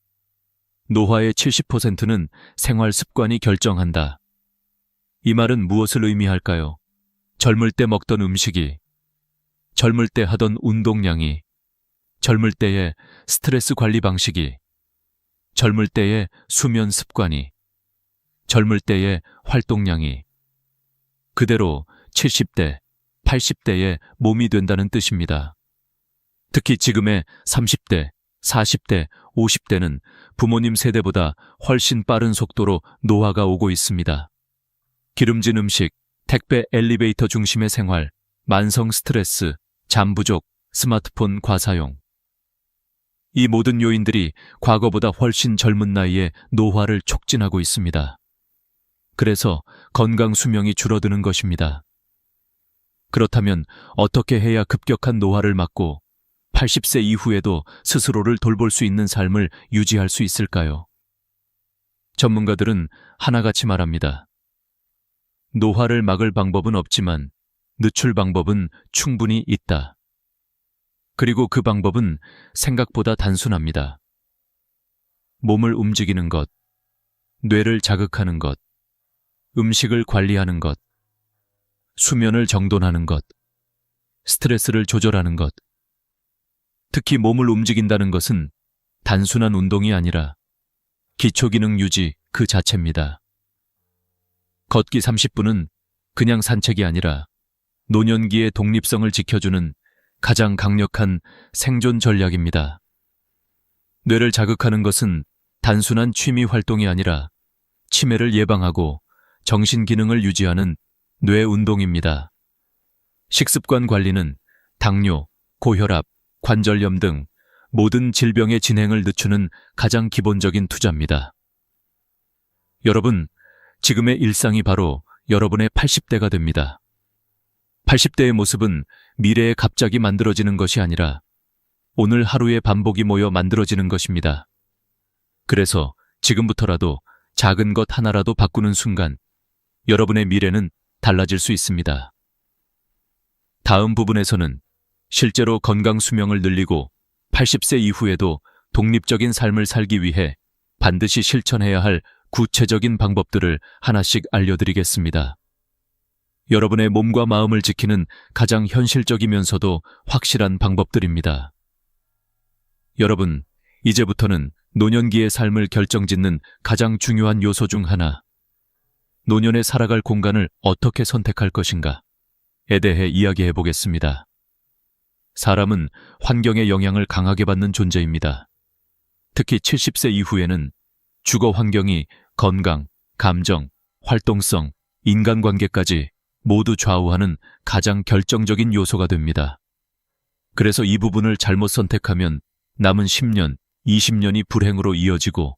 노화의 70%는 생활 습관이 결정한다. 이 말은 무엇을 의미할까요? 젊을 때 먹던 음식이, 젊을 때 하던 운동량이, 젊을 때의 스트레스 관리 방식이, 젊을 때의 수면 습관이, 젊을 때의 활동량이 그대로 70대, 80대의 몸이 된다는 뜻입니다. 특히 지금의 30대, 40대, 50대는 부모님 세대보다 훨씬 빠른 속도로 노화가 오고 있습니다. 기름진 음식, 택배 엘리베이터 중심의 생활, 만성 스트레스, 잠 부족, 스마트폰 과사용. 이 모든 요인들이 과거보다 훨씬 젊은 나이에 노화를 촉진하고 있습니다. 그래서 건강 수명이 줄어드는 것입니다. 그렇다면 어떻게 해야 급격한 노화를 막고 80세 이후에도 스스로를 돌볼 수 있는 삶을 유지할 수 있을까요? 전문가들은 하나같이 말합니다. 노화를 막을 방법은 없지만 늦출 방법은 충분히 있다. 그리고 그 방법은 생각보다 단순합니다. 몸을 움직이는 것, 뇌를 자극하는 것, 음식을 관리하는 것, 수면을 정돈하는 것, 스트레스를 조절하는 것. 특히 몸을 움직인다는 것은 단순한 운동이 아니라 기초기능 유지 그 자체입니다. 걷기 30분은 그냥 산책이 아니라 노년기의 독립성을 지켜주는 가장 강력한 생존 전략입니다. 뇌를 자극하는 것은 단순한 취미 활동이 아니라 치매를 예방하고 정신 기능을 유지하는 뇌 운동입니다. 식습관 관리는 당뇨, 고혈압, 관절염 등 모든 질병의 진행을 늦추는 가장 기본적인 투자입니다. 여러분, 지금의 일상이 바로 여러분의 80대가 됩니다. 80대의 모습은 미래에 갑자기 만들어지는 것이 아니라 오늘 하루의 반복이 모여 만들어지는 것입니다. 그래서 지금부터라도 작은 것 하나라도 바꾸는 순간 여러분의 미래는 달라질 수 있습니다. 다음 부분에서는 실제로 건강 수명을 늘리고 80세 이후에도 독립적인 삶을 살기 위해 반드시 실천해야 할 구체적인 방법들을 하나씩 알려드리겠습니다. 여러분의 몸과 마음을 지키는 가장 현실적이면서도 확실한 방법들입니다. 여러분, 이제부터는 노년기의 삶을 결정짓는 가장 중요한 요소 중 하나, 노년에 살아갈 공간을 어떻게 선택할 것인가에 대해 이야기해 보겠습니다. 사람은 환경의 영향을 강하게 받는 존재입니다. 특히 70세 이후에는 주거 환경이 건강, 감정, 활동성, 인간관계까지 모두 좌우하는 가장 결정적인 요소가 됩니다. 그래서 이 부분을 잘못 선택하면 남은 10년, 20년이 불행으로 이어지고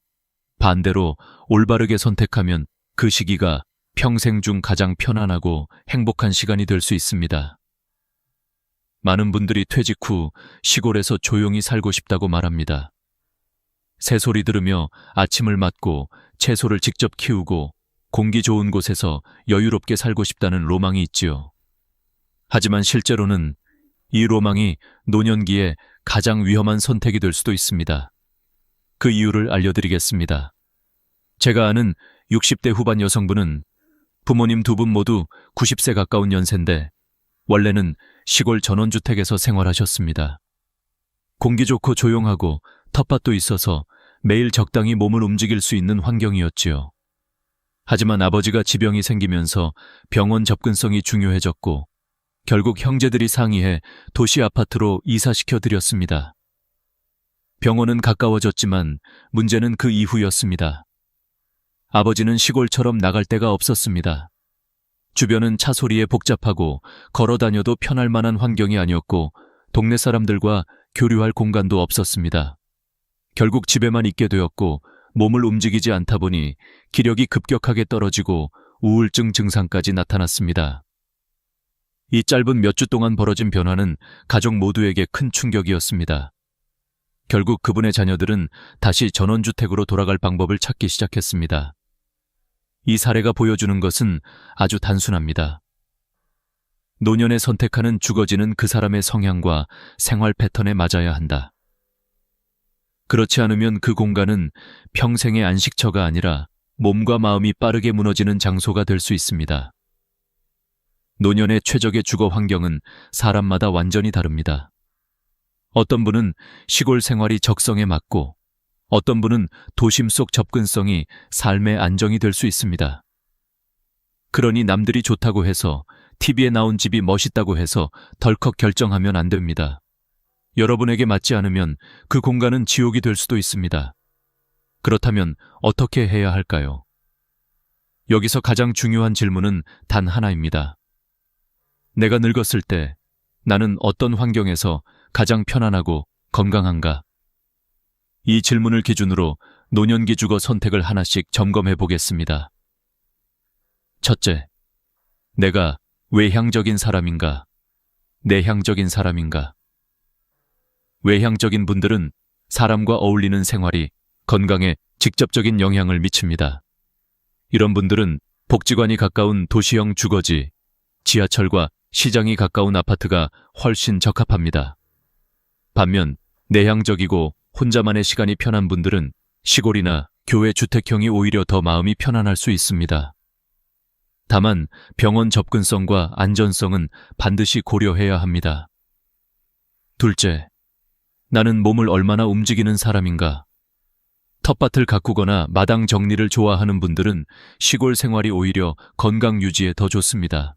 반대로 올바르게 선택하면 그 시기가 평생 중 가장 편안하고 행복한 시간이 될 수 있습니다. 많은 분들이 퇴직 후 시골에서 조용히 살고 싶다고 말합니다. 새소리 들으며 아침을 맞고 채소를 직접 키우고 공기 좋은 곳에서 여유롭게 살고 싶다는 로망이 있지요. 하지만 실제로는 이 로망이 노년기에 가장 위험한 선택이 될 수도 있습니다. 그 이유를 알려드리겠습니다. 제가 아는 60대 후반 여성분은 부모님 두 분 모두 90세 가까운 연세인데 원래는 시골 전원주택에서 생활하셨습니다. 공기 좋고 조용하고 텃밭도 있어서 매일 적당히 몸을 움직일 수 있는 환경이었지요. 하지만 아버지가 지병이 생기면서 병원 접근성이 중요해졌고 결국 형제들이 상의해 도시 아파트로 이사시켜 드렸습니다. 병원은 가까워졌지만 문제는 그 이후였습니다. 아버지는 시골처럼 나갈 데가 없었습니다. 주변은 차 소리에 복잡하고 걸어 다녀도 편할 만한 환경이 아니었고 동네 사람들과 교류할 공간도 없었습니다. 결국 집에만 있게 되었고 몸을 움직이지 않다 보니 기력이 급격하게 떨어지고 우울증 증상까지 나타났습니다. 이 짧은 몇 주 동안 벌어진 변화는 가족 모두에게 큰 충격이었습니다. 결국 그분의 자녀들은 다시 전원주택으로 돌아갈 방법을 찾기 시작했습니다. 이 사례가 보여주는 것은 아주 단순합니다. 노년에 선택하는 주거지는 그 사람의 성향과 생활 패턴에 맞아야 한다. 그렇지 않으면 그 공간은 평생의 안식처가 아니라 몸과 마음이 빠르게 무너지는 장소가 될 수 있습니다. 노년의 최적의 주거 환경은 사람마다 완전히 다릅니다. 어떤 분은 시골 생활이 적성에 맞고 어떤 분은 도심 속 접근성이 삶의 안정이 될 수 있습니다. 그러니 남들이 좋다고 해서 TV에 나온 집이 멋있다고 해서 덜컥 결정하면 안 됩니다. 여러분에게 맞지 않으면 그 공간은 지옥이 될 수도 있습니다. 그렇다면 어떻게 해야 할까요? 여기서 가장 중요한 질문은 단 하나입니다. 내가 늙었을 때 나는 어떤 환경에서 가장 편안하고 건강한가? 이 질문을 기준으로 노년기 주거 선택을 하나씩 점검해 보겠습니다. 첫째, 내가 외향적인 사람인가? 내향적인 사람인가? 외향적인 분들은 사람과 어울리는 생활이 건강에 직접적인 영향을 미칩니다. 이런 분들은 복지관이 가까운 도시형 주거지, 지하철과 시장이 가까운 아파트가 훨씬 적합합니다. 반면 내향적이고 혼자만의 시간이 편한 분들은 시골이나 교외 주택형이 오히려 더 마음이 편안할 수 있습니다. 다만 병원 접근성과 안전성은 반드시 고려해야 합니다. 둘째, 나는 몸을 얼마나 움직이는 사람인가? 텃밭을 가꾸거나 마당 정리를 좋아하는 분들은 시골 생활이 오히려 건강 유지에 더 좋습니다.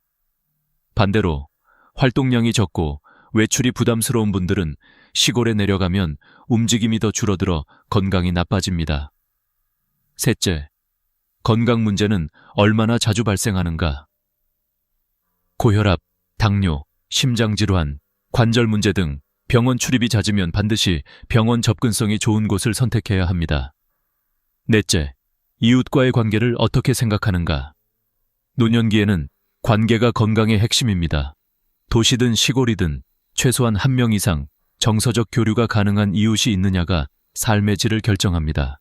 반대로 활동량이 적고 외출이 부담스러운 분들은 시골에 내려가면 움직임이 더 줄어들어 건강이 나빠집니다. 셋째, 건강 문제는 얼마나 자주 발생하는가? 고혈압, 당뇨, 심장질환, 관절 문제 등 병원 출입이 잦으면 반드시 병원 접근성이 좋은 곳을 선택해야 합니다. 넷째, 이웃과의 관계를 어떻게 생각하는가? 노년기에는 관계가 건강의 핵심입니다. 도시든 시골이든 최소한 한 명 이상 정서적 교류가 가능한 이웃이 있느냐가 삶의 질을 결정합니다.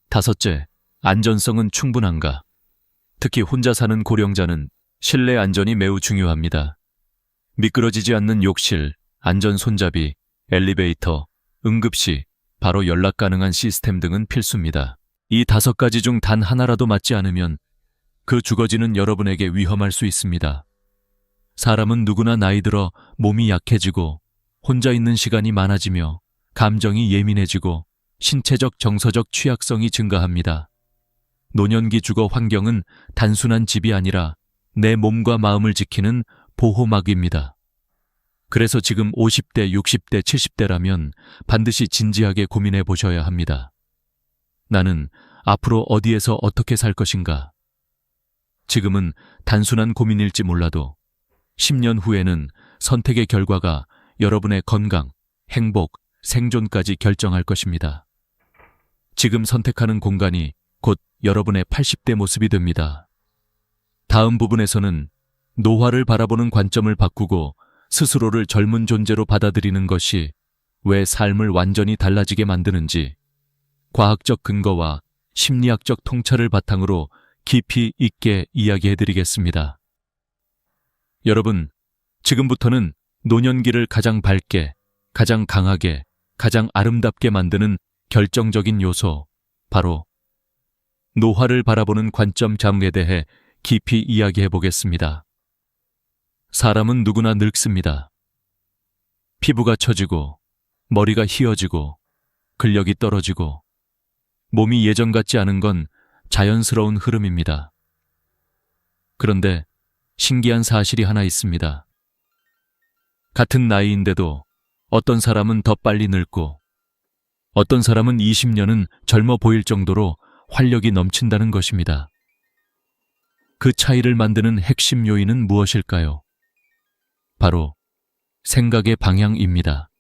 다섯째, 안전성은 충분한가? 특히 혼자 사는 고령자는 실내 안전이 매우 중요합니다. 미끄러지지 않는 욕실, 안전 손잡이, 엘리베이터, 응급시, 바로 연락 가능한 시스템 등은 필수입니다. 이 5가지 중 단 하나라도 맞지 않으면 그 주거지는 여러분에게 위험할 수 있습니다. 사람은 누구나 나이 들어 몸이 약해지고 혼자 있는 시간이 많아지며 감정이 예민해지고 신체적 정서적 취약성이 증가합니다. 노년기 주거 환경은 단순한 집이 아니라 내 몸과 마음을 지키는 보호막입니다. 그래서 지금 50대, 60대, 70대라면 반드시 진지하게 고민해 보셔야 합니다. 나는 앞으로 어디에서 어떻게 살 것인가? 지금은 단순한 고민일지 몰라도 10년 후에는 선택의 결과가 여러분의 건강, 행복, 생존까지 결정할 것입니다. 지금 선택하는 공간이 곧 여러분의 80대 모습이 됩니다. 다음 부분에서는 노화를 바라보는 관점을 바꾸고 스스로를 젊은 존재로 받아들이는 것이 왜 삶을 완전히 달라지게 만드는지 과학적 근거와 심리학적 통찰을 바탕으로 깊이 있게 이야기해드리겠습니다. 여러분, 지금부터는 노년기를 가장 밝게, 가장 강하게, 가장 아름답게 만드는 결정적인 요소, 바로 노화를 바라보는 관점 자문에 대해 깊이 이야기해 보겠습니다. 사람은 누구나 늙습니다. 피부가 처지고, 머리가 희어지고, 근력이 떨어지고, 몸이 예전 같지 않은 건 자연스러운 흐름입니다. 그런데 신기한 사실이 하나 있습니다. 같은 나이인데도 어떤 사람은 더 빨리 늙고 어떤 사람은 20년은 젊어 보일 정도로 활력이 넘친다는 것입니다. 그 차이를 만드는 핵심 요인은 무엇일까요? 바로 생각의 방향입니다.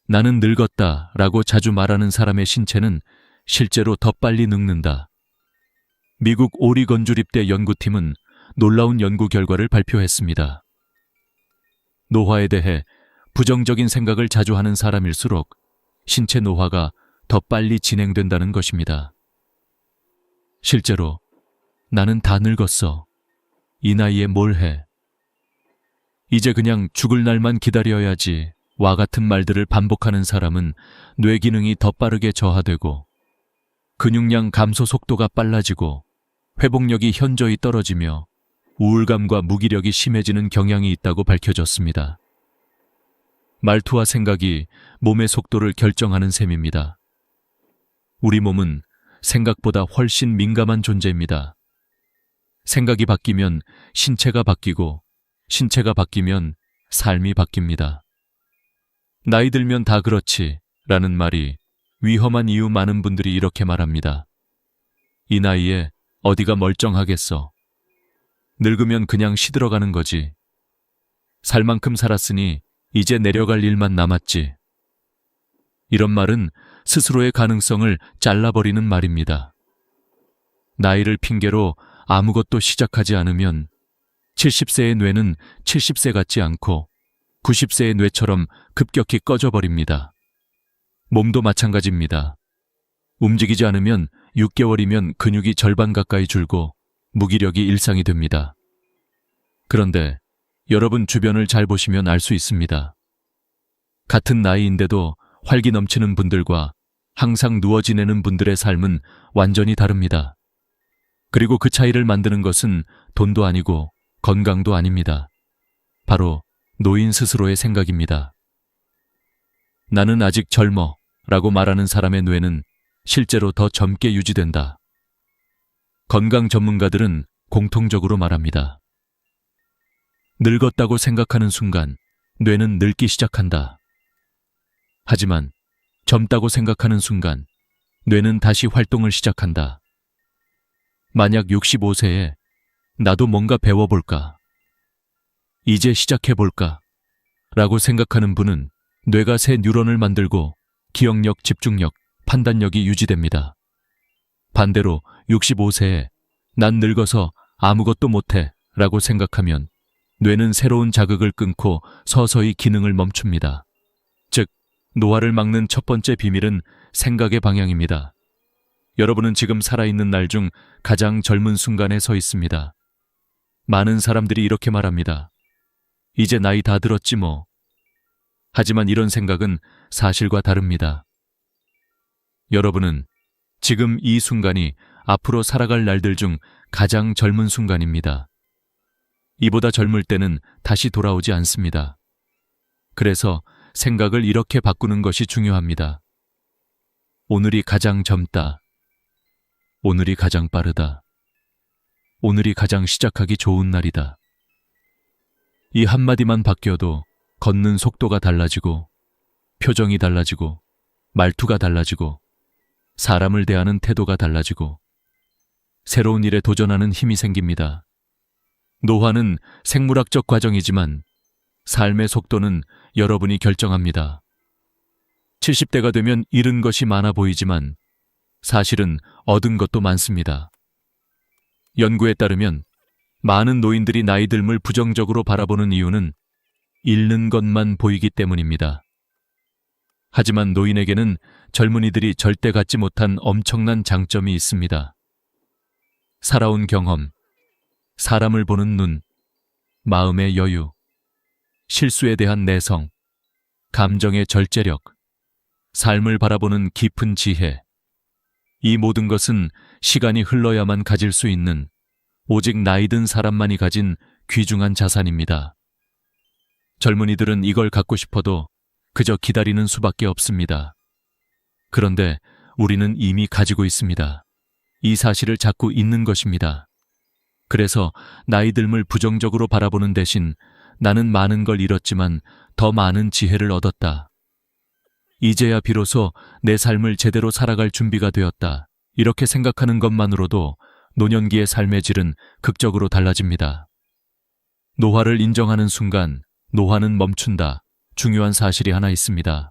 나는 늙었다 라고 자주 말하는 사람의 신체는 실제로 더 빨리 늙는다. 미국 오리건 주립대 연구팀은 놀라운 연구 결과를 발표했습니다. 노화에 대해 부정적인 생각을 자주 하는 사람일수록 신체 노화가 더 빨리 진행된다는 것입니다. 실제로 나는 다 늙었어. 이 나이에 뭘 해? 이제 그냥 죽을 날만 기다려야지. 와 같은 말들을 반복하는 사람은 뇌 기능이 더 빠르게 저하되고 근육량 감소 속도가 빨라지고 회복력이 현저히 떨어지며 우울감과 무기력이 심해지는 경향이 있다고 밝혀졌습니다. 말투와 생각이 몸의 속도를 결정하는 셈입니다. 우리 몸은 생각보다 훨씬 민감한 존재입니다. 생각이 바뀌면 신체가 바뀌고 신체가 바뀌면 삶이 바뀝니다. 나이 들면 다 그렇지 라는 말이 위험한 이유 많은 분들이 이렇게 말합니다. 이 나이에 어디가 멀쩡하겠어. 늙으면 그냥 시들어가는 거지. 살 만큼 살았으니 이제 내려갈 일만 남았지. 이런 말은 스스로의 가능성을 잘라버리는 말입니다. 나이를 핑계로 아무것도 시작하지 않으면 70세의 뇌는 70세 같지 않고 90세의 뇌처럼 급격히 꺼져버립니다. 몸도 마찬가지입니다. 움직이지 않으면 6개월이면 근육이 절반 가까이 줄고 무기력이 일상이 됩니다. 그런데 여러분 주변을 잘 보시면 알 수 있습니다. 같은 나이인데도 활기 넘치는 분들과 항상 누워 지내는 분들의 삶은 완전히 다릅니다. 그리고 그 차이를 만드는 것은 돈도 아니고 건강도 아닙니다. 바로 노인 스스로의 생각입니다. 나는 아직 젊어 라고 말하는 사람의 뇌는 실제로 더 젊게 유지된다. 건강 전문가들은 공통적으로 말합니다. 늙었다고 생각하는 순간 뇌는 늙기 시작한다. 하지만 젊다고 생각하는 순간 뇌는 다시 활동을 시작한다. 만약 65세에 나도 뭔가 배워볼까, 이제 시작해볼까 라고 생각하는 분은 뇌가 새 뉴런을 만들고 기억력, 집중력, 판단력이 유지됩니다. 반대로 65세에 난 늙어서 아무것도 못해 라고 생각하면 뇌는 새로운 자극을 끊고 서서히 기능을 멈춥니다. 즉, 노화를 막는 첫 번째 비밀은 생각의 방향입니다. 여러분은 지금 살아있는 날 중 가장 젊은 순간에 서 있습니다. 많은 사람들이 이렇게 말합니다. 이제 나이 다 들었지 뭐. 하지만 이런 생각은 사실과 다릅니다. 여러분은 지금 이 순간이 앞으로 살아갈 날들 중 가장 젊은 순간입니다. 이보다 젊을 때는 다시 돌아오지 않습니다. 그래서 생각을 이렇게 바꾸는 것이 중요합니다. 오늘이 가장 젊다. 오늘이 가장 빠르다. 오늘이 가장 시작하기 좋은 날이다. 이 한마디만 바뀌어도 걷는 속도가 달라지고, 표정이 달라지고, 말투가 달라지고, 사람을 대하는 태도가 달라지고, 새로운 일에 도전하는 힘이 생깁니다. 노화는 생물학적 과정이지만 삶의 속도는 여러분이 결정합니다. 70대가 되면 잃은 것이 많아 보이지만 사실은 얻은 것도 많습니다. 연구에 따르면 많은 노인들이 나이 듦을 부정적으로 바라보는 이유는 잃는 것만 보이기 때문입니다. 하지만 노인에게는 젊은이들이 절대 갖지 못한 엄청난 장점이 있습니다. 살아온 경험, 사람을 보는 눈, 마음의 여유, 실수에 대한 내성, 감정의 절제력, 삶을 바라보는 깊은 지혜. 이 모든 것은 시간이 흘러야만 가질 수 있는 오직 나이 든 사람만이 가진 귀중한 자산입니다. 젊은이들은 이걸 갖고 싶어도 그저 기다리는 수밖에 없습니다. 그런데 우리는 이미 가지고 있습니다. 이 사실을 잡고 있는 것입니다. 그래서 나이 듦을 부정적으로 바라보는 대신 나는 많은 걸 잃었지만 더 많은 지혜를 얻었다. 이제야 비로소 내 삶을 제대로 살아갈 준비가 되었다. 이렇게 생각하는 것만으로도 노년기의 삶의 질은 극적으로 달라집니다. 노화를 인정하는 순간 노화는 멈춘다. 중요한 사실이 하나 있습니다.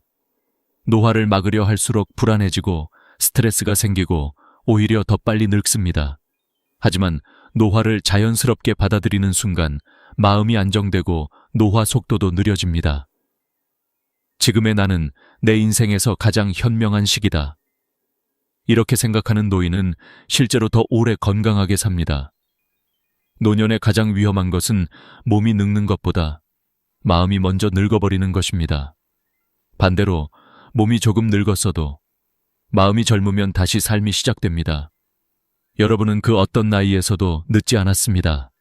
노화를 막으려 할수록 불안해지고 스트레스가 생기고 오히려 더 빨리 늙습니다. 하지만 노화를 자연스럽게 받아들이는 순간 마음이 안정되고 노화 속도도 느려집니다. 지금의 나는 내 인생에서 가장 현명한 시기다. 이렇게 생각하는 노인은 실제로 더 오래 건강하게 삽니다. 노년에 가장 위험한 것은 몸이 늙는 것보다 마음이 먼저 늙어버리는 것입니다. 반대로 몸이 조금 늙었어도 마음이 젊으면 다시 삶이 시작됩니다. 여러분은 그 어떤 나이에서도 늦지 않았습니다.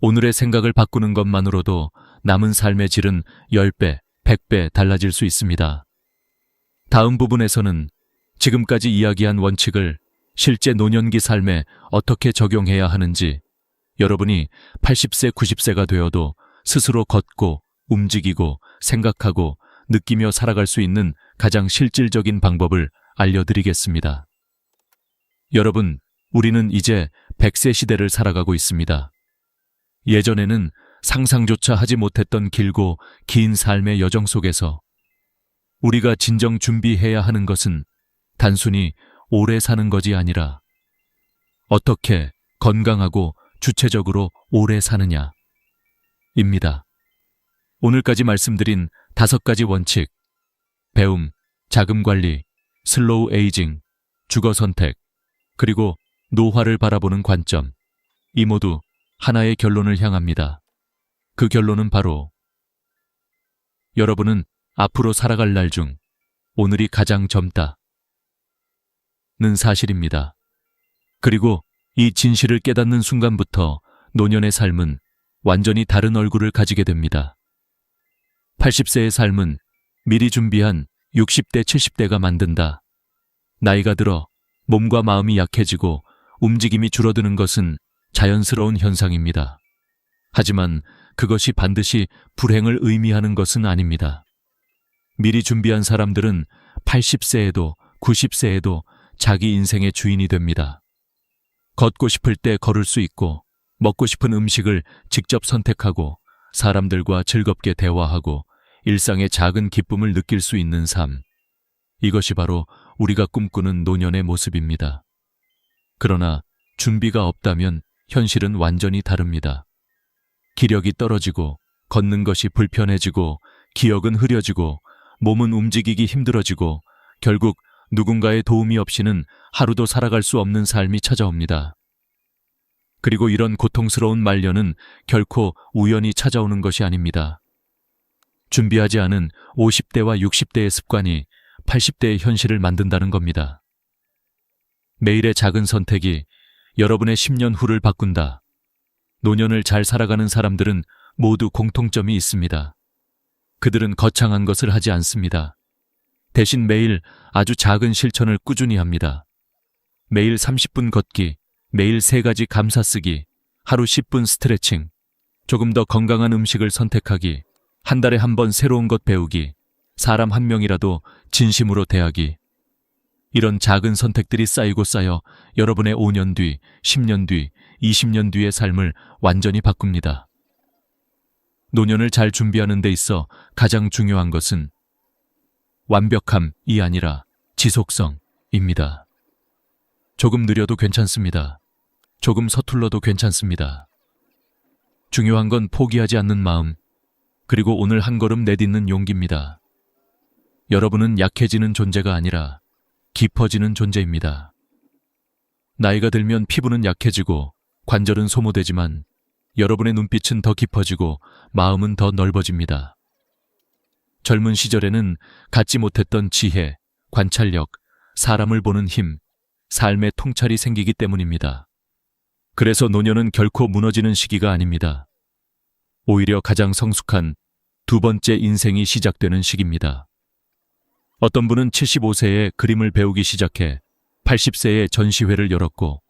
오늘의 생각을 바꾸는 것만으로도 남은 삶의 질은 10배, 100배 달라질 수 있습니다. 다음 부분에서는 지금까지 이야기한 원칙을 실제 노년기 삶에 어떻게 적용해야 하는지, 여러분이 80세, 90세가 되어도 스스로 걷고 움직이고 생각하고 느끼며 살아갈 수 있는 가장 실질적인 방법을 알려드리겠습니다. 여러분, 우리는 이제 100세 시대를 살아가고 있습니다. 예전에는 상상조차 하지 못했던 길고 긴 삶의 여정 속에서 우리가 진정 준비해야 하는 것은 단순히 오래 사는 것이 아니라 어떻게 건강하고 주체적으로 오래 사느냐 입니다. 오늘까지 말씀드린 5가지 원칙, 배움, 자금 관리, 슬로우 에이징, 주거 선택, 그리고 노화를 바라보는 관점, 이 모두 하나의 결론을 향합니다. 그 결론은 바로 여러분은 앞으로 살아갈 날 중 오늘이 가장 젊다 는 사실입니다. 그리고 이 진실을 깨닫는 순간부터 노년의 삶은 완전히 다른 얼굴을 가지게 됩니다. 80세의 삶은 미리 준비한 60대, 70대가 만든다. 나이가 들어 몸과 마음이 약해지고 움직임이 줄어드는 것은 자연스러운 현상입니다. 하지만 그것이 반드시 불행을 의미하는 것은 아닙니다. 미리 준비한 사람들은 80세에도 90세에도 자기 인생의 주인이 됩니다. 걷고 싶을 때 걸을 수 있고, 먹고 싶은 음식을 직접 선택하고, 사람들과 즐겁게 대화하고, 일상의 작은 기쁨을 느낄 수 있는 삶. 이것이 바로 우리가 꿈꾸는 노년의 모습입니다. 그러나 준비가 없다면 현실은 완전히 다릅니다. 기력이 떨어지고, 걷는 것이 불편해지고, 기억은 흐려지고, 몸은 움직이기 힘들어지고, 결국 누군가의 도움이 없이는 하루도 살아갈 수 없는 삶이 찾아옵니다. 그리고 이런 고통스러운 말년은 결코 우연히 찾아오는 것이 아닙니다. 준비하지 않은 50대와 60대의 습관이 80대의 현실을 만든다는 겁니다. 매일의 작은 선택이 여러분의 10년 후를 바꾼다. 노년을 잘 살아가는 사람들은 모두 공통점이 있습니다. 그들은 거창한 것을 하지 않습니다. 대신 매일 아주 작은 실천을 꾸준히 합니다. 매일 30분 걷기, 매일 3가지 감사 쓰기, 하루 10분 스트레칭, 조금 더 건강한 음식을 선택하기, 한 달에 한 번 새로운 것 배우기, 사람 한 명이라도 진심으로 대하기. 이런 작은 선택들이 쌓이고 쌓여 여러분의 5년 뒤, 10년 뒤, 20년 뒤의 삶을 완전히 바꿉니다. 노년을 잘 준비하는 데 있어 가장 중요한 것은 완벽함이 아니라 지속성입니다. 조금 느려도 괜찮습니다. 조금 서툴러도 괜찮습니다. 중요한 건 포기하지 않는 마음, 그리고 오늘 한 걸음 내딛는 용기입니다. 여러분은 약해지는 존재가 아니라 깊어지는 존재입니다. 나이가 들면 피부는 약해지고 관절은 소모되지만 여러분의 눈빛은 더 깊어지고 마음은 더 넓어집니다. 젊은 시절에는 갖지 못했던 지혜, 관찰력, 사람을 보는 힘, 삶의 통찰이 생기기 때문입니다. 그래서 노년은 결코 무너지는 시기가 아닙니다. 오히려 가장 성숙한 두 번째 인생이 시작되는 시기입니다. 어떤 분은 75세에 그림을 배우기 시작해 80세에 전시회를 열었고,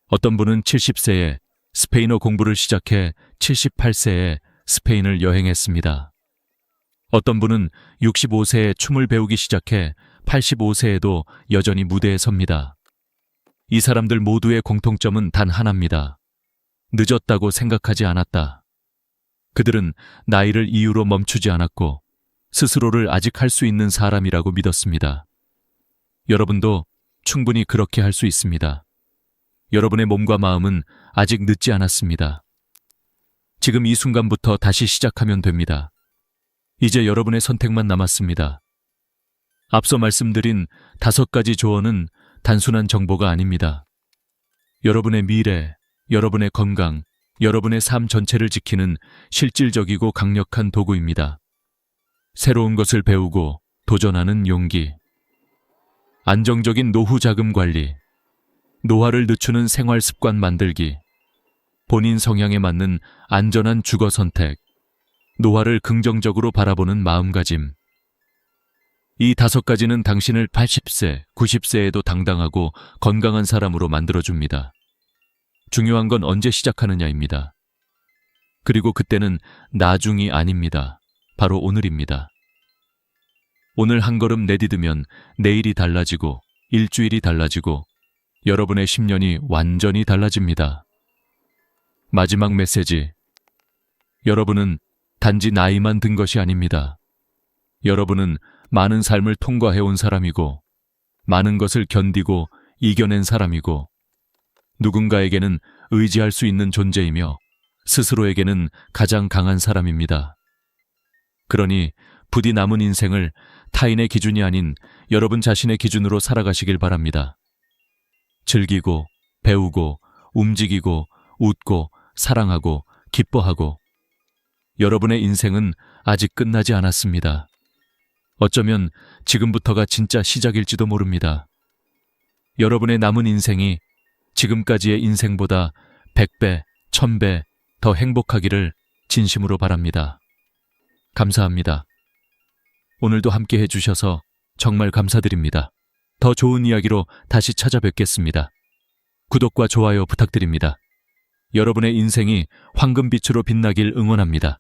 어떤 분은 70세에 스페인어 공부를 시작해 78세에 스페인을 여행했습니다. 어떤 분은 65세에 춤을 배우기 시작해 85세에도 여전히 무대에 섭니다. 이 사람들 모두의 공통점은 단 하나입니다. 늦었다고 생각하지 않았다. 그들은 나이를 이유로 멈추지 않았고 스스로를 아직 할 수 있는 사람이라고 믿었습니다. 여러분도 충분히 그렇게 할 수 있습니다. 여러분의 몸과 마음은 아직 늦지 않았습니다. 지금 이 순간부터 다시 시작하면 됩니다. 이제 여러분의 선택만 남았습니다. 앞서 말씀드린 5가지 조언은 단순한 정보가 아닙니다. 여러분의 미래, 여러분의 건강, 여러분의 삶 전체를 지키는 실질적이고 강력한 도구입니다. 새로운 것을 배우고 도전하는 용기, 안정적인 노후 자금 관리, 노화를 늦추는 생활 습관 만들기, 본인 성향에 맞는 안전한 주거 선택, 노화를 긍정적으로 바라보는 마음가짐. 이 5가지는 당신을 80세, 90세에도 당당하고 건강한 사람으로 만들어줍니다. 중요한 건 언제 시작하느냐입니다. 그리고 그때는 나중이 아닙니다. 바로 오늘입니다. 오늘 한 걸음 내디디면 내일이 달라지고 일주일이 달라지고 여러분의 10년이 완전히 달라집니다. 마지막 메시지. 여러분은 단지 나이만 든 것이 아닙니다. 여러분은 많은 삶을 통과해온 사람이고, 많은 것을 견디고 이겨낸 사람이고, 누군가에게는 의지할 수 있는 존재이며 스스로에게는 가장 강한 사람입니다. 그러니 부디 남은 인생을 타인의 기준이 아닌 여러분 자신의 기준으로 살아가시길 바랍니다. 즐기고, 배우고, 움직이고, 웃고, 사랑하고, 기뻐하고. 여러분의 인생은 아직 끝나지 않았습니다. 어쩌면 지금부터가 진짜 시작일지도 모릅니다. 여러분의 남은 인생이 지금까지의 인생보다 100배, 1000배 더 행복하기를 진심으로 바랍니다. 감사합니다. 오늘도 함께 해주셔서 정말 감사드립니다. 더 좋은 이야기로 다시 찾아뵙겠습니다. 구독과 좋아요 부탁드립니다. 여러분의 인생이 황금빛으로 빛나길 응원합니다.